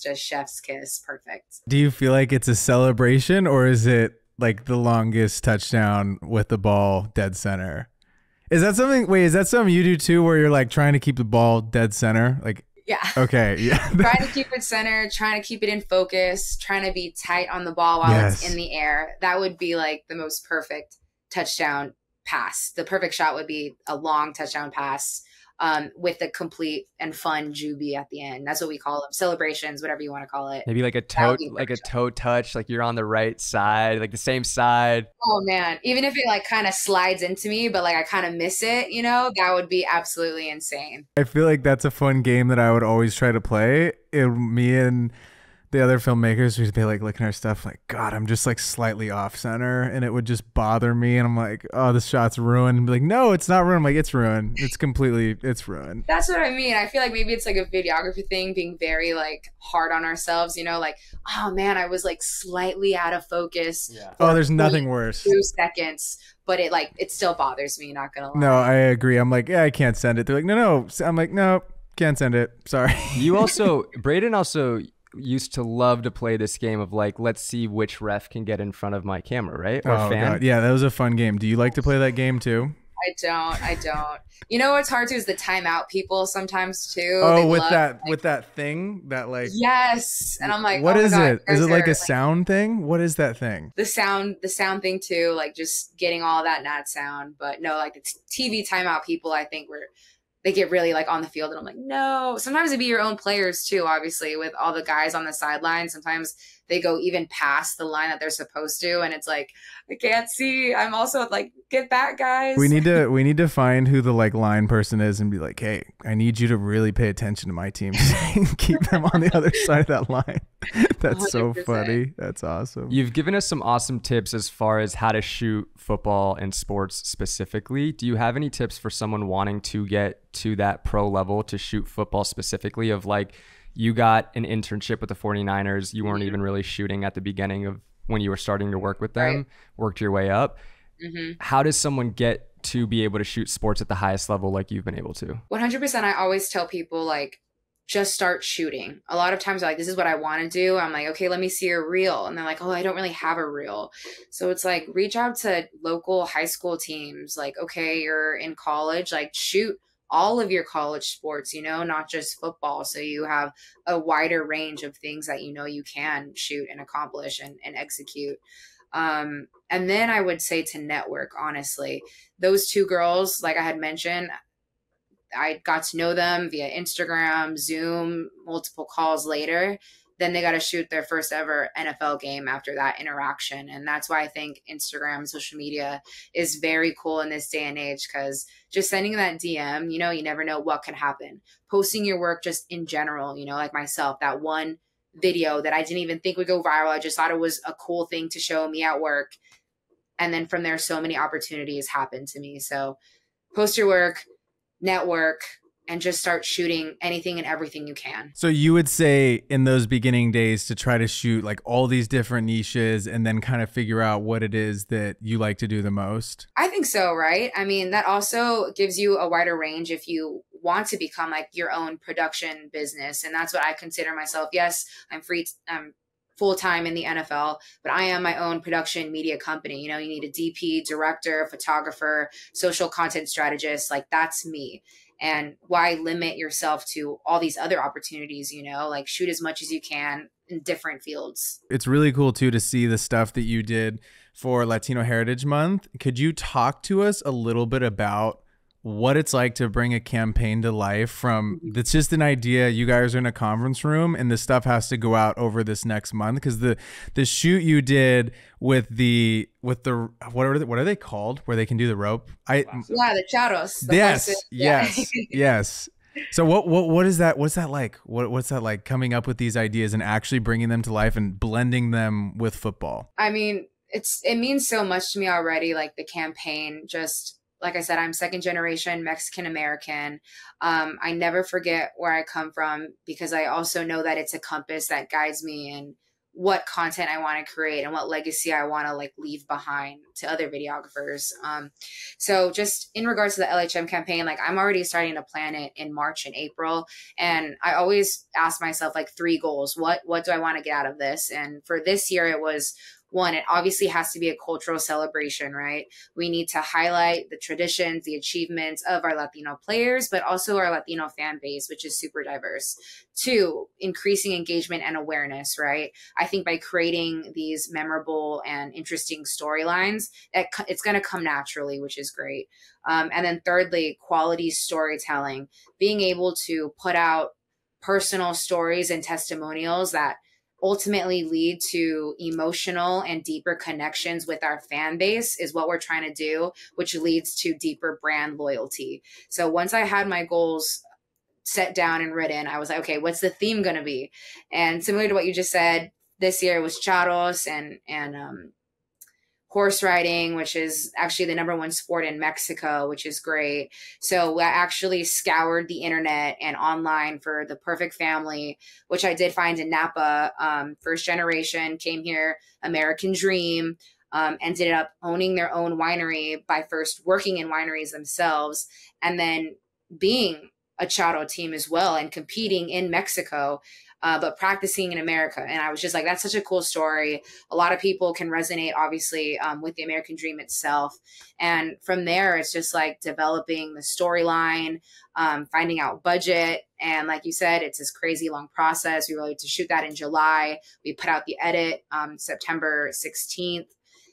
Speaker 1: just chef's kiss perfect.
Speaker 2: Do you feel like it's a celebration, or is it like the longest touchdown with the ball dead center? Is that something you do too, where you're like trying to keep the ball dead center? Like,
Speaker 1: yeah.
Speaker 2: Okay. Yeah.
Speaker 1: Trying to keep it center, trying to keep it in focus, trying to be tight on the ball while it's in the air. That would be like the most perfect touchdown pass. The perfect shot would be a long touchdown pass. with the complete and fun juby at the end. That's what we call them. Celebrations, whatever you want to call it.
Speaker 3: Maybe like a toe touch, like you're on the right side, like the same side.
Speaker 1: Oh man, even if it like kind of slides into me, but like I kind of miss it, you know, that would be absolutely insane.
Speaker 2: I feel like that's a fun game that I would always try to play. Me and the other filmmakers would be like looking at our stuff like, God, I'm just like slightly off center, and it would just bother me. And I'm like, oh, this shot's ruined. And be like, no, it's not ruined. I'm like, it's ruined. It's ruined.
Speaker 1: That's what I mean. I feel like maybe it's like a videography thing, being very like hard on ourselves, you know, like, oh man, I was like slightly out of focus.
Speaker 3: Yeah.
Speaker 2: Oh, there's nothing worse.
Speaker 1: 2 seconds, but it still bothers me, not gonna lie.
Speaker 2: No, I agree. I'm like, yeah, I can't send it. They're like, no. I'm like, no, can't send it. Sorry.
Speaker 3: Braden also used to love to play this game of like, let's see which ref can get in front of my camera, right? Or fan.
Speaker 2: God. Yeah, that was a fun game. Do you like to play that game too?
Speaker 1: I don't. You know what's hard too is the timeout people sometimes too.
Speaker 2: Oh, with that thing that like.
Speaker 1: Yes, and I'm like,
Speaker 2: what is it? Is it like a
Speaker 1: like,
Speaker 2: sound thing? What is that thing?
Speaker 1: The sound thing too, like just getting all that not sound. But no, like the TV timeout people, I think they get really like on the field, and I'm like, no. Sometimes it'd be your own players too, obviously, with all the guys on the sideline. Sometimes they go even past the line that they're supposed to, and it's like, I can't see. I'm also like, get back, guys.
Speaker 2: We need to find who the like line person is and be like, hey, I need you to really pay attention to my team. Keep them on the other side of that line. That's 100%. So funny. That's awesome.
Speaker 3: You've given us some awesome tips as far as how to shoot football and sports specifically. Do you have any tips for someone wanting to get to that pro level to shoot football specifically, of like, you got an internship with the 49ers. You weren't even really shooting at the beginning of when you were starting to work with them, worked your way up. How does someone get to be able to shoot sports at the highest level like you've been able to?
Speaker 1: 100%. I always tell people, like, just start shooting. A lot of times they're like, this is what I want to do. I'm like, okay, let me see your reel. And they're like, oh, I don't really have a reel. So it's like, reach out to local high school teams. Like, okay, you're in college, like shoot all of your college sports, you know, not just football. So you have a wider range of things that, you know, you can shoot and accomplish and execute. And then I would say to network, honestly. Those 2 girls, like I had mentioned, I got to know them via Instagram, Zoom, multiple calls later. Then they got to shoot their first ever NFL game after that interaction. And that's why I think Instagram, social media is very cool in this day and age, because just sending that DM, you know, you never know what can happen. Posting your work just in general, you know, like myself, that one video that I didn't even think would go viral. I just thought it was a cool thing to show me at work. And then from there, so many opportunities happened to me. So post your work, network, and just start shooting anything and everything you can. So
Speaker 2: you would say in those beginning days to try to shoot like all these different niches and then kind of figure out what it is that you like to do the most? I
Speaker 1: think so, right? I mean, that also gives you a wider range if you want to become like your own production business. And that's what I consider myself. Yes, I'm full-time in the NFL, but I am my own production media company. You know, you need a DP, director, photographer, social content strategist. Like, that's me. And why limit yourself to all these other opportunities, you know, like shoot as much as you can in different fields.
Speaker 2: It's really cool too to see the stuff that you did for Latino Heritage Month. Could you talk to us a little bit about what it's like to bring a campaign to life from, it's just an idea, you guys are in a conference room and this stuff has to go out over this next month? Because the shoot you did with the what are they called where they can do the rope? The
Speaker 1: charros.
Speaker 2: Yes. So what is that? What's that like? What's that like, coming up with these ideas and actually bringing them to life and blending them with football?
Speaker 1: I mean, it means so much to me already. Like the campaign, just like I said, I'm second generation Mexican American. I never forget where I come from, because I also know that it's a compass that guides me in what content I want to create and what legacy I want to like leave behind to other videographers. So just in regards to the LHM campaign, like I'm already starting to plan it in March and April. And I always ask myself like 3 goals. What do I want to get out of this? And for this year, it was, one, it obviously has to be a cultural celebration, right? We need to highlight the traditions, the achievements of our Latino players, but also our Latino fan base, which is super diverse. Two, increasing engagement and awareness, right? I think by creating these memorable and interesting storylines, it's going to come naturally, which is great. And then thirdly, quality storytelling, being able to put out personal stories and testimonials that ultimately lead to emotional and deeper connections with our fan base is what we're trying to do, which leads to deeper brand loyalty. So once I had my goals set down and written, I was like, okay, what's the theme going to be? And similar to what you just said, this year was charros and horse riding, which is actually the #1 sport in Mexico, which is great. So I actually scoured the internet and online for the perfect family, which I did find in Napa. First generation, came here, American dream, ended up owning their own winery by first working in wineries themselves and then being a charro team as well and competing in Mexico. But practicing in America. And I was just like, that's such a cool story. A lot of people can resonate, obviously, with the American dream itself. And from there, it's just like developing the storyline, finding out budget. And like you said, it's this crazy long process. We were able to shoot that in July. We put out the edit September 16th.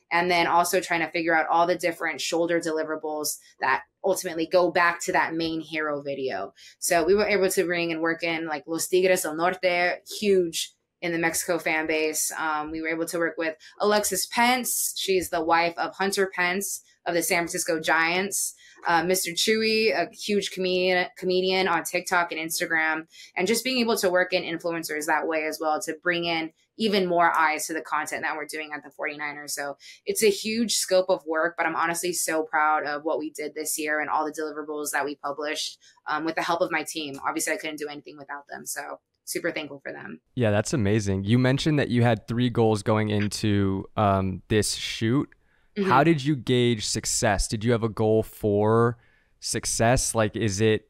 Speaker 1: And then also trying to figure out all the different shoulder deliverables that ultimately go back to that main hero video. So we were able to bring and work in like Los Tigres del Norte, huge in the Mexico fan base. We were able to work with Alexis Pence. She's the wife of Hunter Pence of the San Francisco Giants. Mr. Chewy, a huge comedian on TikTok and Instagram, and just being able to work in influencers that way as well to bring in even more eyes to the content that we're doing at the 49ers. So it's a huge scope of work, but I'm honestly so proud of what we did this year and all the deliverables that we published with the help of my team. Obviously, I couldn't do anything without them. So super thankful for them.
Speaker 3: Yeah, that's amazing. You mentioned that you had 3 goals going into this shoot. Mm-hmm. How did you gauge success? Did you have a goal for success? Like, is it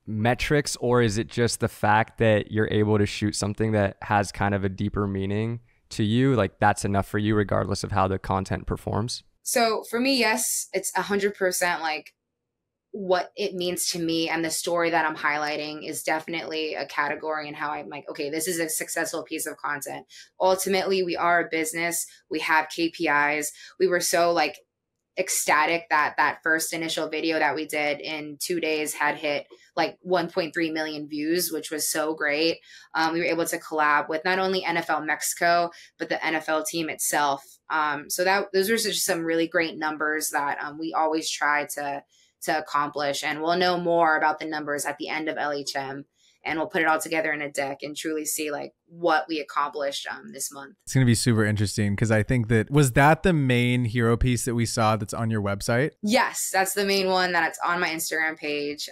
Speaker 3: metrics or is it just the fact that you're able to shoot something that has kind of a deeper meaning to you? Like, that's enough for you regardless of how the content performs?
Speaker 1: So for me, yes, it's 100% like what it means to me, and the story that I'm highlighting is definitely a category in how I'm like, okay, this is a successful piece of content. Ultimately, we are a business. We have KPIs. We were so like ecstatic that that first initial video that we did in 2 days had hit like 1.3 million views, which was so great. We were able to collab with not only NFL Mexico, but the NFL team itself. So those are just some really great numbers that we always try to accomplish. And we'll know more about the numbers at the end of LHM. And we'll put it all together in a deck and truly see like what we accomplished this month.
Speaker 2: It's going to be super interesting because I think was that the main hero piece that we saw that's on your website?
Speaker 1: Yes, that's the main one that's on my Instagram page.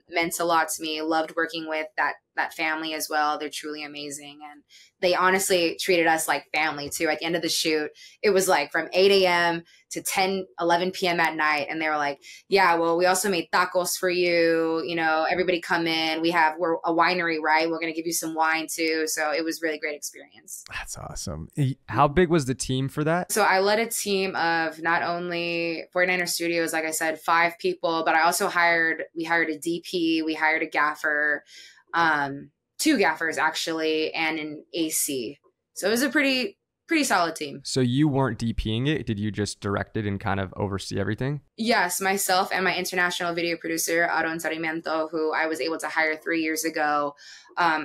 Speaker 1: Meant a lot to me. Loved working with that family as well. They're truly amazing. And they honestly treated us like family too. At the end of the shoot, it was like from 8 a.m. to 10, 11 p.m. at night. And they were like, yeah, well, we also made tacos for you. You know, everybody come in. We're a winery, right? We're going to give you some wine too. So it was really great experience.
Speaker 2: That's awesome.
Speaker 3: How big was the team for that?
Speaker 1: So I led a team of not only 49er Studios, like I said, 5 people, but I also we hired a DP, we hired a gaffer, 2 gaffers actually, and an AC. So it was a pretty solid team.
Speaker 3: So you weren't DPing it? Did you just direct it and kind of oversee everything?
Speaker 1: Yes, myself and my international video producer, Aaron Sarmiento, who I was able to hire 3 years ago,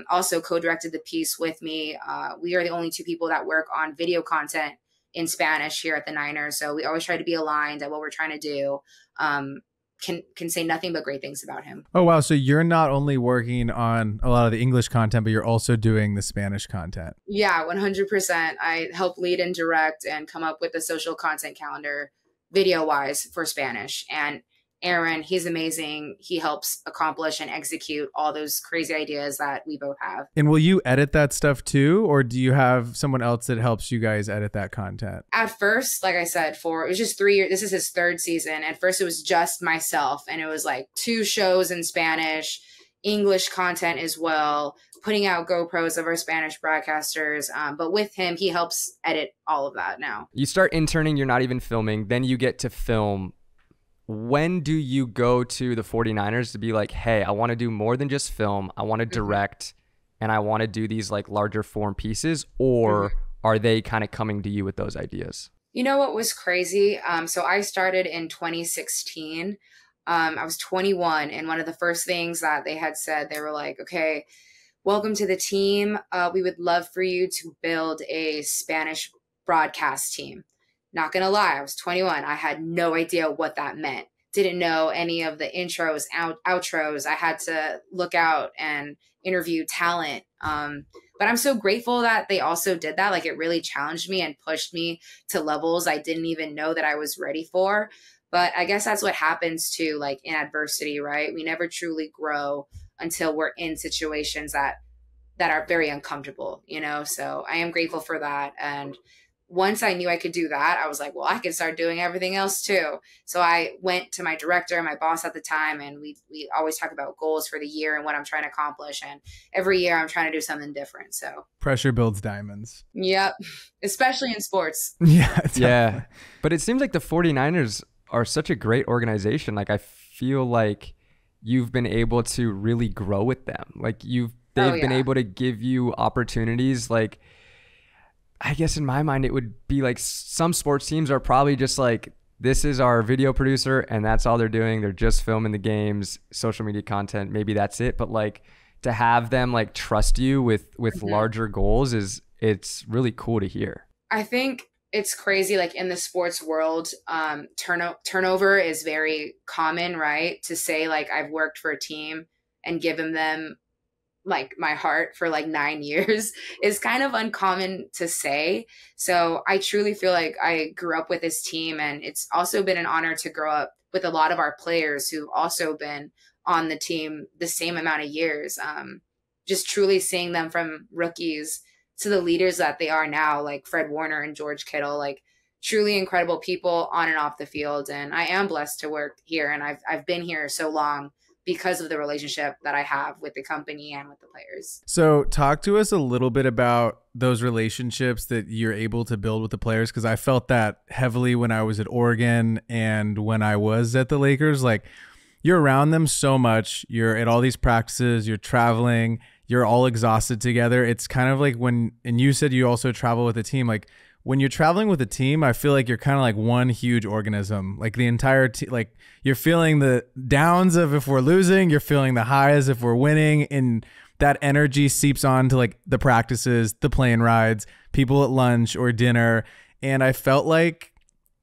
Speaker 1: also co-directed the piece with me. We are the only 2 people that work on video content in Spanish here at the Niners. So we always try to be aligned at what we're trying to do. Can say nothing but great things about him.
Speaker 2: Oh, wow. So you're not only working on a lot of the English content, but you're also doing the Spanish content.
Speaker 1: Yeah, 100%. I help lead and direct and come up with the social content calendar video-wise for Spanish. And Aaron, he's amazing. He helps accomplish and execute all those crazy ideas that we both have.
Speaker 2: And will you edit that stuff too? Or do you have someone else that helps you guys edit that content?
Speaker 1: At first, like I said, it was just 3 years. This is his 3rd season. At first, it was just myself. And it was like 2 shows in Spanish, English content as well. putting out GoPros of our Spanish broadcasters. But with him, he helps edit all of that now.
Speaker 3: You start interning, you're not even filming, then you get to film. When do you go to the 49ers to be like, hey, I want to do more than just film, I want to direct, and I want to do these like larger form pieces? Or are they kind of coming to you with those ideas?
Speaker 1: You know what was crazy? So I started in 2016. I was 21, and one of the first things that they had said, they were like, okay, welcome to the team. We would love for you to build a Spanish broadcast team. Not going to lie, I was 21. I had no idea what that meant. Didn't know any of the intros, outros. I had to look out and interview talent. But I'm so grateful that they also did that. Like, it really challenged me and pushed me to levels I didn't even know that I was ready for. But I guess that's what happens too, like in adversity, right? We never truly grow until we're in situations that are very uncomfortable, you know? So I am grateful for that. And once I knew I could do that, I was like, well, I can start doing everything else too. So I went to my director, my boss at the time, and we always talk about goals for the year and what I'm trying to accomplish. And every year I'm trying to do something different. So
Speaker 2: pressure builds diamonds.
Speaker 1: Yep. Especially in sports.
Speaker 2: Yeah. Definitely.
Speaker 3: Yeah. But it seems like the 49ers are such a great organization. Like, I feel like you've been able to really grow with them. Like, they've been able to give you opportunities. Like, I guess in my mind, it would be like some sports teams are probably just like, this is our video producer and that's all they're doing. They're just filming the games, social media content. Maybe that's it. But like, to have them like trust you with larger goals it's really cool to hear.
Speaker 1: I think it's crazy. Like in the sports world, turnover is very common, right? To say like, I've worked for a team and given them like my heart for like 9 years is kind of uncommon to say. So I truly feel like I grew up with this team, and it's also been an honor to grow up with a lot of our players who've also been on the team the same amount of years. Just truly seeing them from rookies to the leaders that they are now, like Fred Warner and George Kittle, like truly incredible people on and off the field. And I am blessed to work here, and I've been here so long because of the relationship that I have with the company and with the players.
Speaker 2: So talk to us a little bit about those relationships that you're able to build with the players, because I felt that heavily when I was at Oregon and when I was at the Lakers. Like, you're around them so much. You're at all these practices, you're traveling, you're all exhausted together. It's kind of like when, and you said you also travel with a team, like when you're traveling with a team, I feel like you're kind of like one huge organism. Like the entire team, like you're feeling the downs of if we're losing, you're feeling the highs if we're winning, and that energy seeps on to like the practices, the plane rides, people at lunch or dinner. And I felt like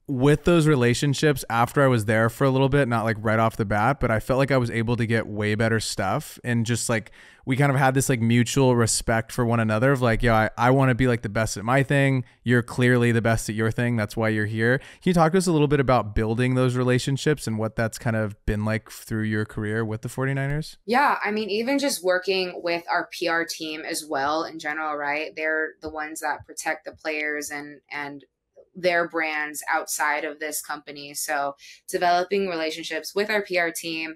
Speaker 2: with those relationships after I was there for a little bit, not like right off the bat, but I felt like I was able to get way better stuff. And just like, we kind of had this like mutual respect for one another of like, yeah, I want to be like the best at my thing. You're clearly the best at your thing. That's why you're here. Can you talk to us a little bit about building those relationships and what that's kind of been like through your career with the 49ers?
Speaker 1: Yeah. I mean, even just working with our PR team as well in general, right? They're the ones that protect the players and their brands outside of this company. So developing relationships with our PR team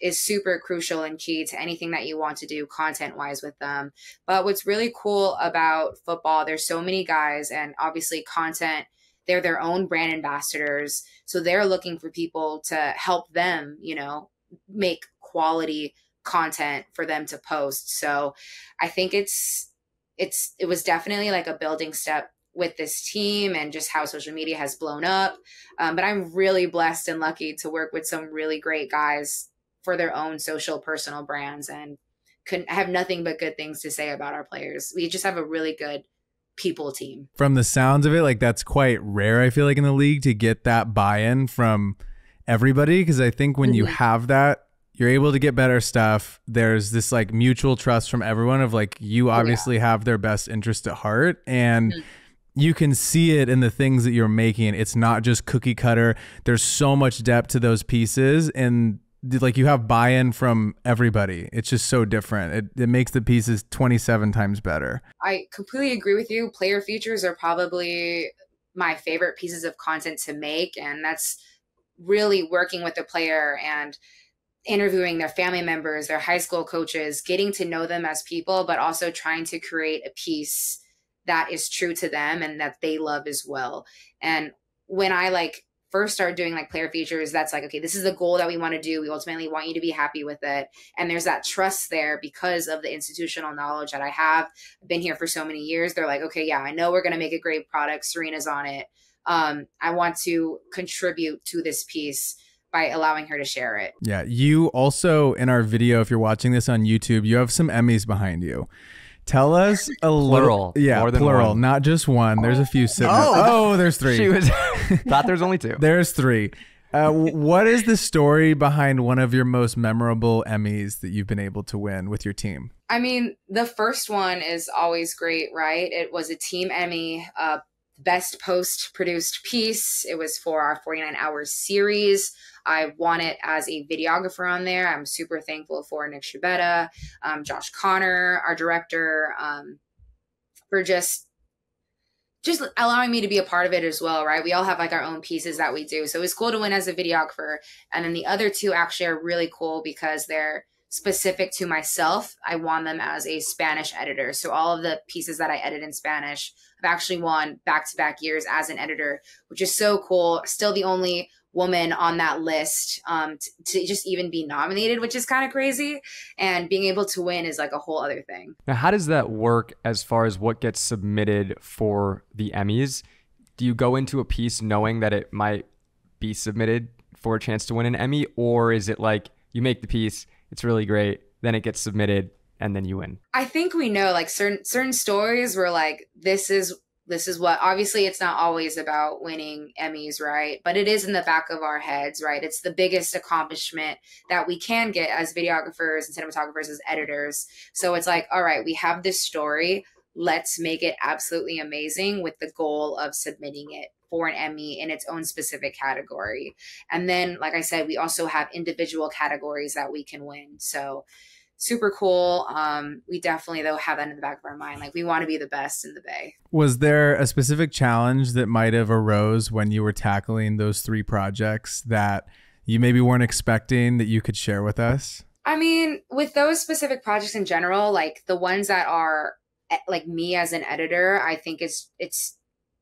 Speaker 1: is super crucial and key to anything that you want to do content wise with them. But what's really cool about football, there's so many guys, and obviously content, they're their own brand ambassadors. So they're looking for people to help them, you know, make quality content for them to post. So I think it was definitely like a building step with this team and just how social media has blown up. But I'm really blessed and lucky to work with some really great guys for their own social personal brands, and couldn't have nothing but good things to say about our players. We just have a really good people team.
Speaker 2: From the sounds of it, like that's quite rare, I feel like, in the league to get that buy-in from everybody. Because I think when you have that, you're able to get better stuff. There's this like mutual trust from everyone of like, you obviously have their best interest at heart, and you can see it in the things that you're making. It's not just cookie cutter. There's so much depth to those pieces, and like you have buy-in from everybody. It's just so different. It makes the pieces 27 times better.
Speaker 1: I completely agree with you. Player features are probably my favorite pieces of content to make, and that's really working with the player and interviewing their family members, their high school coaches, getting to know them as people, but also trying to create a piece that is true to them and that they love as well. And when I like first started doing like player features, that's like, okay, this is the goal that we want to do. We ultimately want you to be happy with it. And there's that trust there because of the institutional knowledge that I have. I've been here for so many years. They're like, okay, yeah, I know we're going to make a great product. Sarina's on it. I want to contribute to this piece by allowing her to share it.
Speaker 2: Yeah. You also, in our video, if you're watching this on YouTube, you have some Emmys behind you. Tell us a little. Yeah,
Speaker 3: more than
Speaker 2: plural,
Speaker 3: one.
Speaker 2: Not just one. There's a few sitting. Oh, there's three.
Speaker 3: She was thought there's only two.
Speaker 2: There's three. What is the story behind one of your most memorable Emmys that you've been able to win with your team?
Speaker 1: I mean, the first one is always great, right? It was a team Emmy, best post-produced piece. It was for our 49 Hours series. I won it as a videographer on there. I'm super thankful for Nick Shabetta, Josh Connor, our director, for just allowing me to be a part of it as well, right? We all have like our own pieces that we do. So it was cool to win as a videographer. And then the other two actually are really cool because they're specific to myself. I won them as a Spanish editor. So all of the pieces that I edit in Spanish, I've actually won back-to-back years as an editor, which is so cool. Still the only woman on that list to just even be nominated, which is kind of crazy. And being able to win is like a whole other thing.
Speaker 3: Now, how does that work as far as what gets submitted for the Emmys? Do you go into a piece knowing that it might be submitted for a chance to win an Emmy? Or is it like you make the piece, it's really great, then it gets submitted, and then you win?
Speaker 1: I think we know like certain stories where like this is what, obviously it's not always about winning Emmys, right? But it is in the back of our heads, right? It's the biggest accomplishment that we can get as videographers and cinematographers, as editors. So it's like, all right, we have this story. Let's make it absolutely amazing with the goal of submitting it for an Emmy in its own specific category. And then, like I said, we also have individual categories that we can win. So super cool. We definitely, though, have that in the back of our mind. Like, we want to be the best in the Bay.
Speaker 2: Was there a specific challenge that might have arose when you were tackling those three projects that you maybe weren't expecting that you could share with us?
Speaker 1: I mean, with those specific projects in general, like the ones that are like me as an editor, I think it's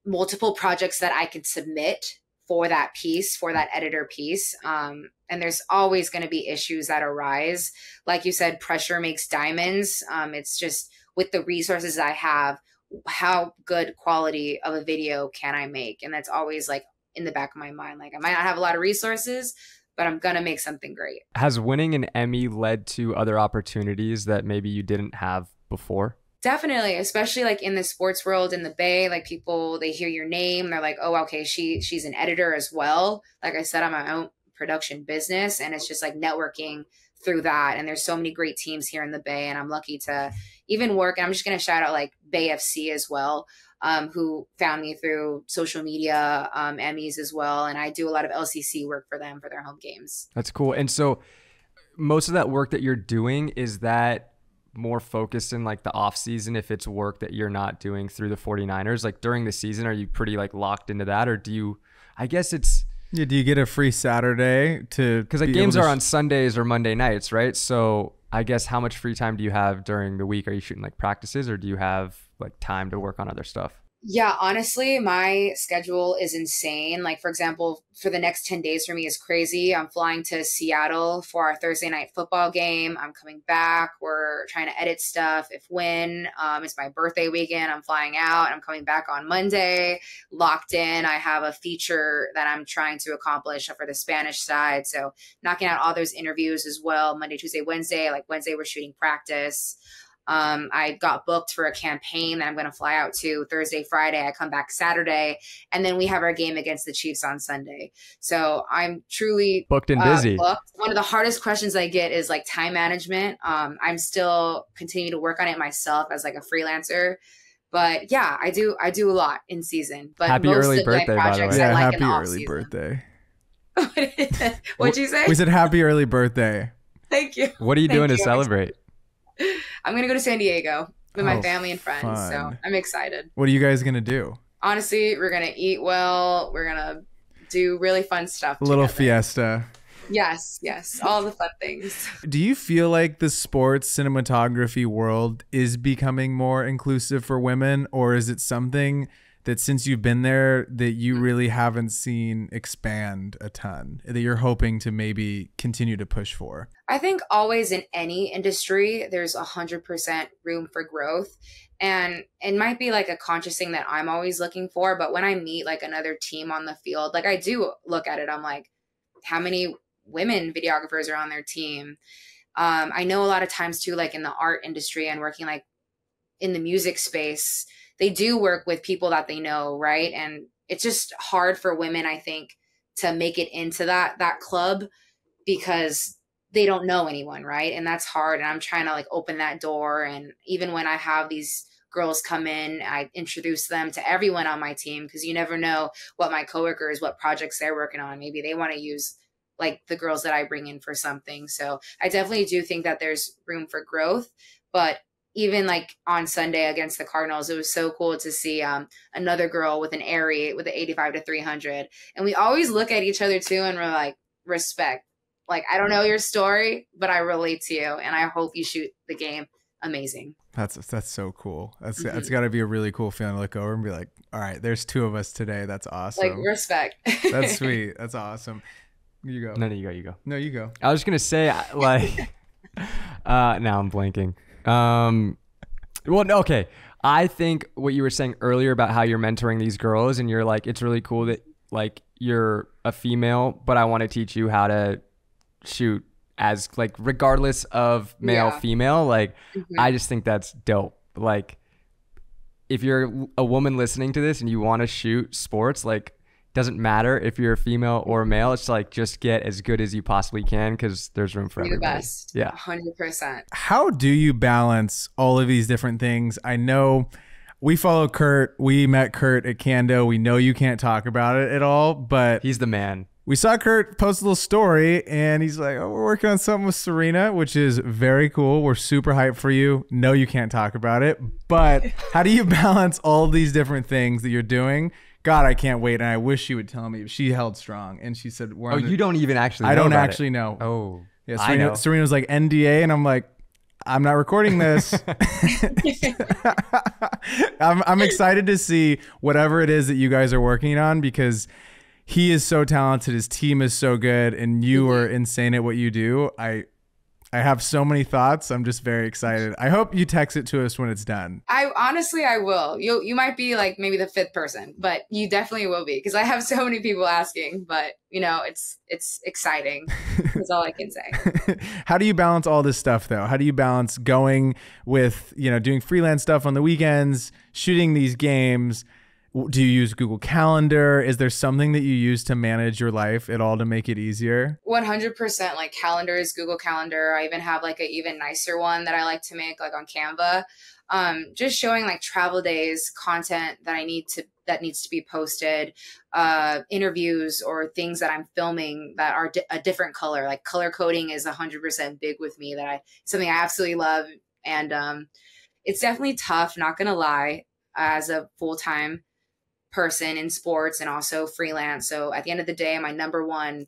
Speaker 1: multiple projects that I could submit for that piece, for that editor piece. And there's always going to be issues that arise. Like you said, pressure makes diamonds. It's just with the resources I have, how good quality of a video can I make? And that's always like in the back of my mind. Like I might not have a lot of resources, but I'm going to make something great.
Speaker 3: Has winning an Emmy led to other opportunities that maybe you didn't have before?
Speaker 1: Definitely, especially like in the sports world in the Bay, like people, they hear your name, they're like, oh, okay, she's an editor as well. Like I said, I'm my own production business, and it's just like networking through that. And there's so many great teams here in the Bay, and I'm lucky to even work. And I'm just going to shout out like Bay FC as well, who found me through social media, Emmys as well. And I do a lot of LCC work for them for their home games.
Speaker 3: That's cool. And so most of that work that you're doing, is that more focused in like the off season, if it's work that you're not doing through the 49ers? Like during the season, are you pretty like locked into that? Or do you, I guess it's,
Speaker 2: yeah, do you get a free Saturday to,
Speaker 3: because like games are on Sundays or Monday nights, right? So I guess how much free time do you have during the week? Are you shooting like practices, or do you have like time to work on other stuff?
Speaker 1: Yeah, honestly, my schedule is insane. Like, for example, for the next 10 days for me is crazy. I'm flying to Seattle for our Thursday night football game. I'm coming back. We're trying to edit stuff. If when it's my birthday weekend, I'm flying out. I'm coming back on Monday, locked in. I have a feature that I'm trying to accomplish for the Spanish side. So knocking out all those interviews as well. Monday, Tuesday, Wednesday. Like Wednesday, we're shooting practice. I got booked for a campaign that I'm going to fly out to Thursday, Friday. I come back Saturday, and then we have our game against the Chiefs on Sunday. So I'm truly
Speaker 3: booked and busy.
Speaker 1: One of the hardest questions I get is like time management. I'm still continuing to work on it myself as like a freelancer. But yeah, I do a lot in season. But
Speaker 3: happy
Speaker 1: most
Speaker 3: early
Speaker 1: of
Speaker 3: birthday,
Speaker 1: my
Speaker 3: by the way.
Speaker 1: projects
Speaker 2: Yeah,
Speaker 1: I like
Speaker 2: happy
Speaker 1: in the
Speaker 2: early birthday.
Speaker 1: What'd you say?
Speaker 2: We said happy early birthday.
Speaker 1: Thank you.
Speaker 3: What are you doing to celebrate?
Speaker 1: I'm going to go to San Diego with my family and friends.
Speaker 2: Fun.
Speaker 1: So I'm excited.
Speaker 2: What are you guys going to do?
Speaker 1: Honestly, we're going to eat well. We're going to do really fun stuff.
Speaker 2: A little
Speaker 1: together.
Speaker 2: fiesta.
Speaker 1: Yes, yes, all the fun things.
Speaker 2: Do you feel like the sports cinematography world is becoming more inclusive for women, or is it something that since you've been there that you really haven't seen expand a ton, that you're hoping to maybe continue to push for?
Speaker 1: I think always in any industry, there's 100% room for growth. And it might be like a conscious thing that I'm always looking for. But when I meet like another team on the field, like I do look at it, I'm like, how many women videographers are on their team? I know a lot of times too, like in the art industry and working like in the music space, they do work with people that they know, right? And it's just hard for women, I think, to make it into that club because they don't know anyone, right? And that's hard. And I'm trying to like open that door. And even when I have these girls come in, I introduce them to everyone on my team because you never know what my coworkers, what projects they're working on. Maybe they want to use like the girls that I bring in for something. So I definitely do think that there's room for growth. But even like on Sunday against the Cardinals, it was so cool to see another girl with an Airy with an 85 to 300. And we always look at each other too and we're like, respect. Like, I don't know your story, but I relate to you. And I hope you shoot the game amazing.
Speaker 2: That's so cool. That's got to be a really cool feeling to look over and be like, all right, there's two of us today. That's awesome.
Speaker 1: Like, respect.
Speaker 2: That's sweet. That's awesome. You go.
Speaker 3: No, you go.
Speaker 2: No, you go.
Speaker 3: I was going to say, like, now I'm blanking. Well, no, okay. I think what you were saying earlier about how you're mentoring these girls and you're like, it's really cool that like you're a female, but I want to teach you how to shoot as like regardless of male, female. Like, I just think that's dope. Like, if you're a woman listening to this and you want to shoot sports, like, doesn't matter if you're a female or a male. It's like, just get as good as you possibly can because there's room for everybody.
Speaker 1: The best.
Speaker 3: Yeah.
Speaker 1: 100%.
Speaker 2: How do you balance all of these different things? I know we follow Kurt. We met Kurt at Kando. We know you can't talk about it at all, but
Speaker 3: he's the man.
Speaker 2: We saw Kurt post a little story and he's like, oh, we're working on something with Sarina, which is very cool. We're super hyped for you. No, you can't talk about it, but how do you balance all these different things that you're doing? God, I can't wait. And I wish she would tell me. She held strong. And she said,
Speaker 3: you don't even actually know
Speaker 2: I don't
Speaker 3: about
Speaker 2: actually
Speaker 3: it.
Speaker 2: know.
Speaker 3: Oh,
Speaker 2: yeah.
Speaker 3: I know.
Speaker 2: Sarina was like, NDA. And I'm like, I'm not recording this. I'm excited to see whatever it is that you guys are working on because he is so talented. His team is so good. And you are insane at what you do. I have so many thoughts. I'm just very excited. I hope you text it to us when it's done.
Speaker 1: I will. You might be like maybe the fifth person, but you definitely will be because I have so many people asking, but you know, it's exciting. That's all I can say.
Speaker 2: How do you balance all this stuff though? How do you balance going with, you know, doing freelance stuff on the weekends, shooting these games? Do you use Google Calendar? Is there something that you use to manage your life at all to make it easier?
Speaker 1: 100% like calendars, Google Calendar. I even have like an even nicer one that I like to make like on Canva. Just showing like travel days, content that that needs to be posted, interviews or things that I'm filming that are a different color. Like color coding is 100% big with me. Something I absolutely love. And it's definitely tough, not gonna lie, as a full-time person in sports and also freelance. So at the end of the day, my number one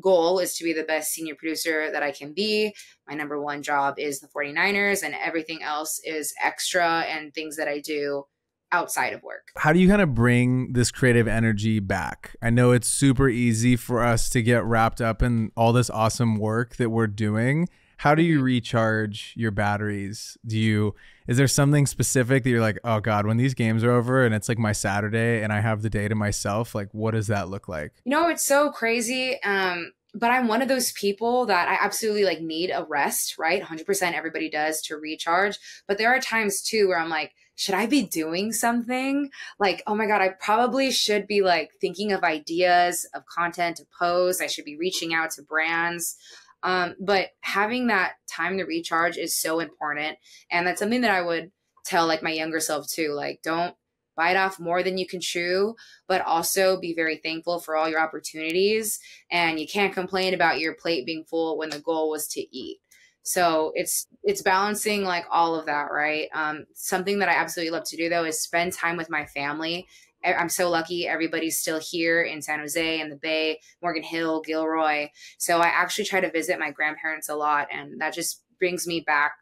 Speaker 1: goal is to be the best senior producer that I can be. My number one job is the 49ers and everything else is extra and things that I do outside of work.
Speaker 2: How do you kind of bring this creative energy back? I know it's super easy for us to get wrapped up in all this awesome work that we're doing. How do you recharge your batteries? Is there something specific that you're like, oh God, when these games are over and it's like my Saturday and I have the day to myself, like what does that look like?
Speaker 1: You know, it's so crazy. But I'm one of those people that I absolutely like need a rest, right? 100% everybody does to recharge. But there are times too where I'm like, should I be doing something? Like, oh my God, I probably should be like thinking of ideas of content to post. I should be reaching out to brands. But having that time to recharge is so important. And that's something that I would tell like my younger self too. Like, don't bite off more than you can chew, but also be very thankful for all your opportunities. And you can't complain about your plate being full when the goal was to eat. So it's balancing like all of that, right? Something that I absolutely love to do though is spend time with my family. I'm so lucky everybody's still here in San Jose and the Bay, Morgan Hill, Gilroy. So I actually try to visit my grandparents a lot, and that just brings me back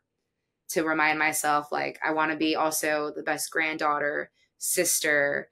Speaker 1: to remind myself, like, I want to be also the best granddaughter, sister,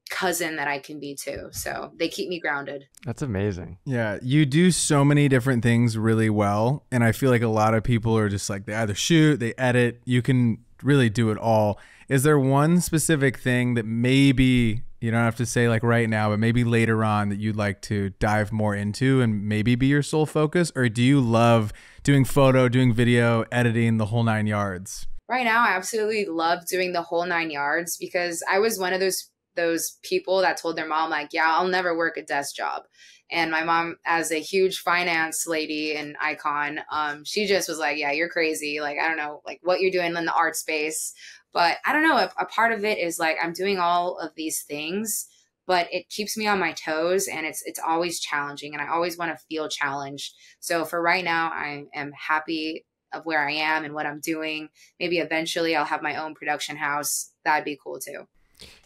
Speaker 1: cousin that I can be too. So they keep me grounded.
Speaker 3: That's amazing.
Speaker 2: Yeah, you do so many different things really well. And I feel like a lot of people are just like, they either shoot, they edit, you can really do it all. Is there one specific thing that maybe, you don't have to say like right now, but maybe later on that you'd like to dive more into and maybe be your sole focus? Or do you love doing photo, doing video, editing, the whole 9 yards?
Speaker 1: Right now, I absolutely love doing the whole 9 yards, because I was one of those people that told their mom, like, yeah, I'll never work a desk job. And my mom, as a huge finance lady and icon, she just was like, yeah, you're crazy. Like, I don't know, like what you're doing in the art space. But I don't know, a part of it is like, I'm doing all of these things, but it keeps me on my toes, and it's always challenging, and I always want to feel challenged. So for right now, I am happy of where I am and what I'm doing. Maybe eventually I'll have my own production house. That'd be cool too.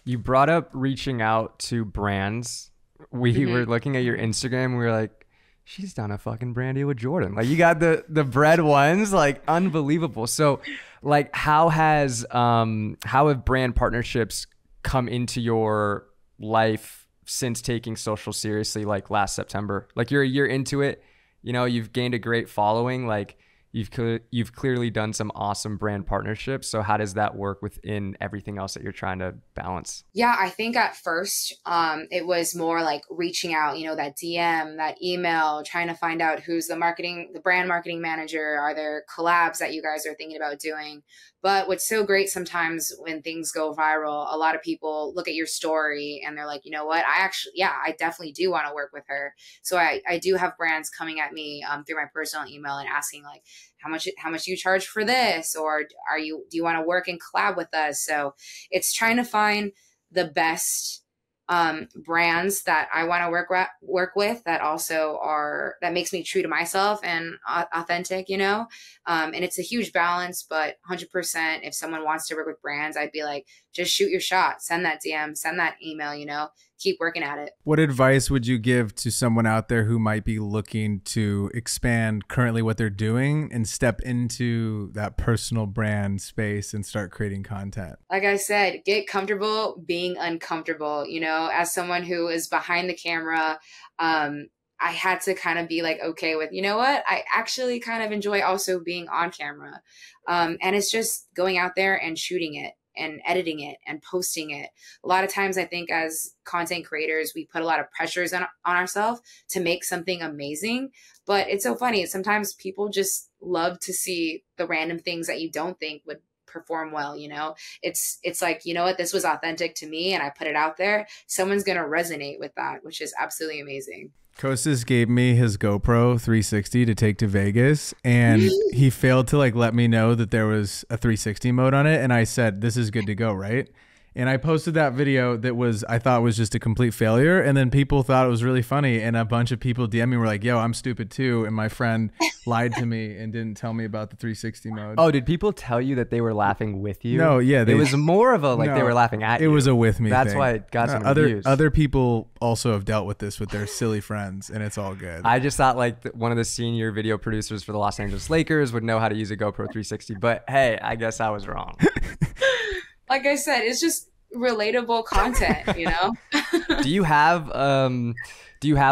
Speaker 3: You brought up reaching out to brands. We were looking at your Instagram and we were like, she's done a fucking brand deal with Jordan. Like, you got the bread ones, like, unbelievable. So like, how have brand partnerships come into your life since taking social seriously, like last September? Like, you're a year into it, you know, you've gained a great following, like you've clearly done some awesome brand partnerships. So how does that work within everything else that you're trying to balance?
Speaker 1: Yeah, I think at first it was more like reaching out, you know, that DM, that email, trying to find out who's the brand marketing manager. Are there collabs that you guys are thinking about doing? But what's so great sometimes when things go viral, a lot of people look at your story and they're like, you know what, I definitely do want to work with her. So I do have brands coming at me through my personal email and asking like, how much do you charge for this? Or do you want to work and collab with us? So it's trying to find the best brands that I want to work with that also that makes me true to myself and authentic, you know? And it's a huge balance, but 100%, if someone wants to work with brands, I'd be like, just shoot your shot, send that DM, send that email, you know, keep working at it.
Speaker 2: What advice would you give to someone out there who might be looking to expand currently what they're doing and step into that personal brand space and start creating content?
Speaker 1: Like I said, get comfortable being uncomfortable. You know, as someone who is behind the camera, I had to kind of be like, okay with, you know what, I actually kind of enjoy also being on camera. And it's just going out there and shooting it and editing it and posting it. A lot of times I think as content creators, we put a lot of pressures on ourselves to make something amazing, but it's so funny. Sometimes people just love to see the random things that you don't think would perform well. You know, it's like, you know what, this was authentic to me and I put it out there. Someone's going to resonate with that, which is absolutely amazing.
Speaker 2: Kostas gave me his GoPro 360 to take to Vegas, and he failed to like let me know that there was a 360 mode on it. And I said, this is good to go, right? And I posted that video that I thought was just a complete failure. And then people thought it was really funny. And a bunch of people DM me were like, yo, I'm stupid too. And my friend lied to me and didn't tell me about the 360 mode.
Speaker 3: Oh, did people tell you that they were laughing with you?
Speaker 2: No, yeah.
Speaker 3: It was more of a, like, they were laughing at you.
Speaker 2: It was a with me
Speaker 3: That's
Speaker 2: thing.
Speaker 3: why it got some
Speaker 2: reviews. Other people also have dealt with this with their silly friends, and it's all good.
Speaker 3: I just thought like one of the senior video producers for the Los Angeles Lakers would know how to use a GoPro 360. But hey, I guess I was wrong.
Speaker 1: Like I said, it's just relatable content, you know?
Speaker 3: Do you have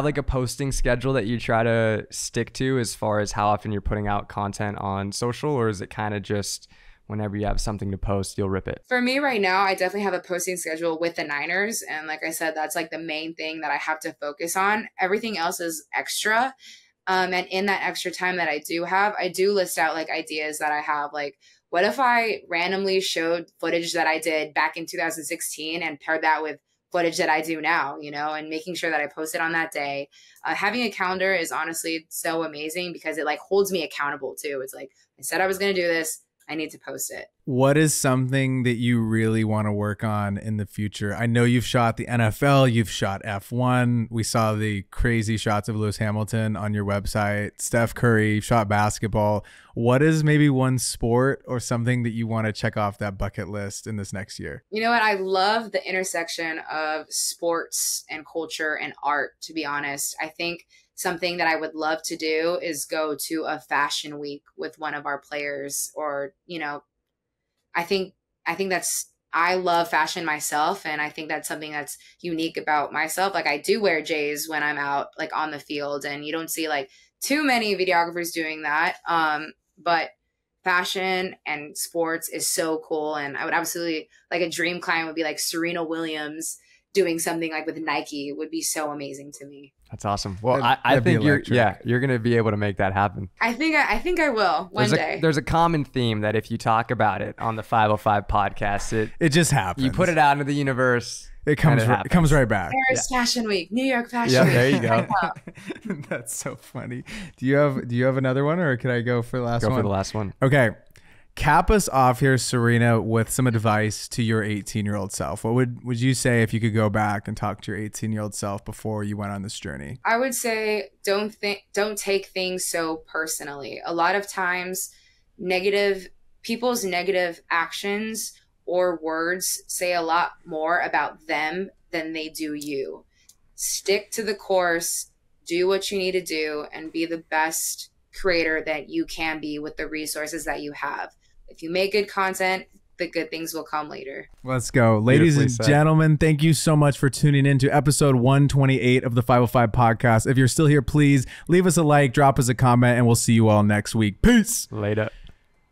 Speaker 3: like a posting schedule that you try to stick to as far as how often you're putting out content on social, or is it kind of just whenever you have something to post, you'll rip it?
Speaker 1: For me right now, I definitely have a posting schedule with the Niners. And like I said, that's like the main thing that I have to focus on. Everything else is extra. And in that extra time that I do have, I do list out like ideas that I have, like, what if I randomly showed footage that I did back in 2016 and paired that with footage that I do now, you know, and making sure that I post it on that day. Having a calendar is honestly so amazing because it like holds me accountable too. It's like, I said I was going to do this. I need to post it.
Speaker 2: What is something that you really want to work on in the future? I know you've shot the NFL, you've shot F1. We saw the crazy shots of Lewis Hamilton on your website. Steph Curry shot basketball. What is maybe one sport or something that you want to check off that bucket list in this next year?
Speaker 1: You know what? I love the intersection of sports and culture and art, to be honest. I think something that I would love to do is go to a fashion week with one of our players, or, you know, I think I love fashion myself. And I think that's something that's unique about myself. Like, I do wear J's when I'm out, like, on the field, and you don't see like too many videographers doing that. But fashion and sports is so cool. And I would absolutely, like, a dream client would be like Serena Williams doing something like with Nike would be so amazing to me.
Speaker 3: That's awesome. Well, I think you're going to be able to make that happen.
Speaker 1: I think I will one day.
Speaker 3: There's a common theme that if you talk about it on the 505 podcast,
Speaker 2: it just happens.
Speaker 3: You put it out into the universe.
Speaker 2: It comes right back.
Speaker 1: Paris Fashion Week, New York Fashion Week.
Speaker 3: There you go.
Speaker 2: That's so funny. Do you have another one, or can I go for the last one?
Speaker 3: Go for the last one.
Speaker 2: Okay. Cap us off here, Sarina, with some advice to your 18-year-old self. What would you say if you could go back and talk to your 18-year-old self before you went on this journey?
Speaker 1: I would say don't take things so personally. A lot of times people's negative actions or words say a lot more about them than they do you. Stick to the course, do what you need to do, and be the best creator that you can be with the resources that you have. If you make good content, the good things will come later.
Speaker 2: Let's go. Ladies and gentlemen, thank you so much for tuning in to episode 128 of the 505 podcast. If you're still here, please leave us a like, drop us a comment, and we'll see you all next week. Peace.
Speaker 3: Later.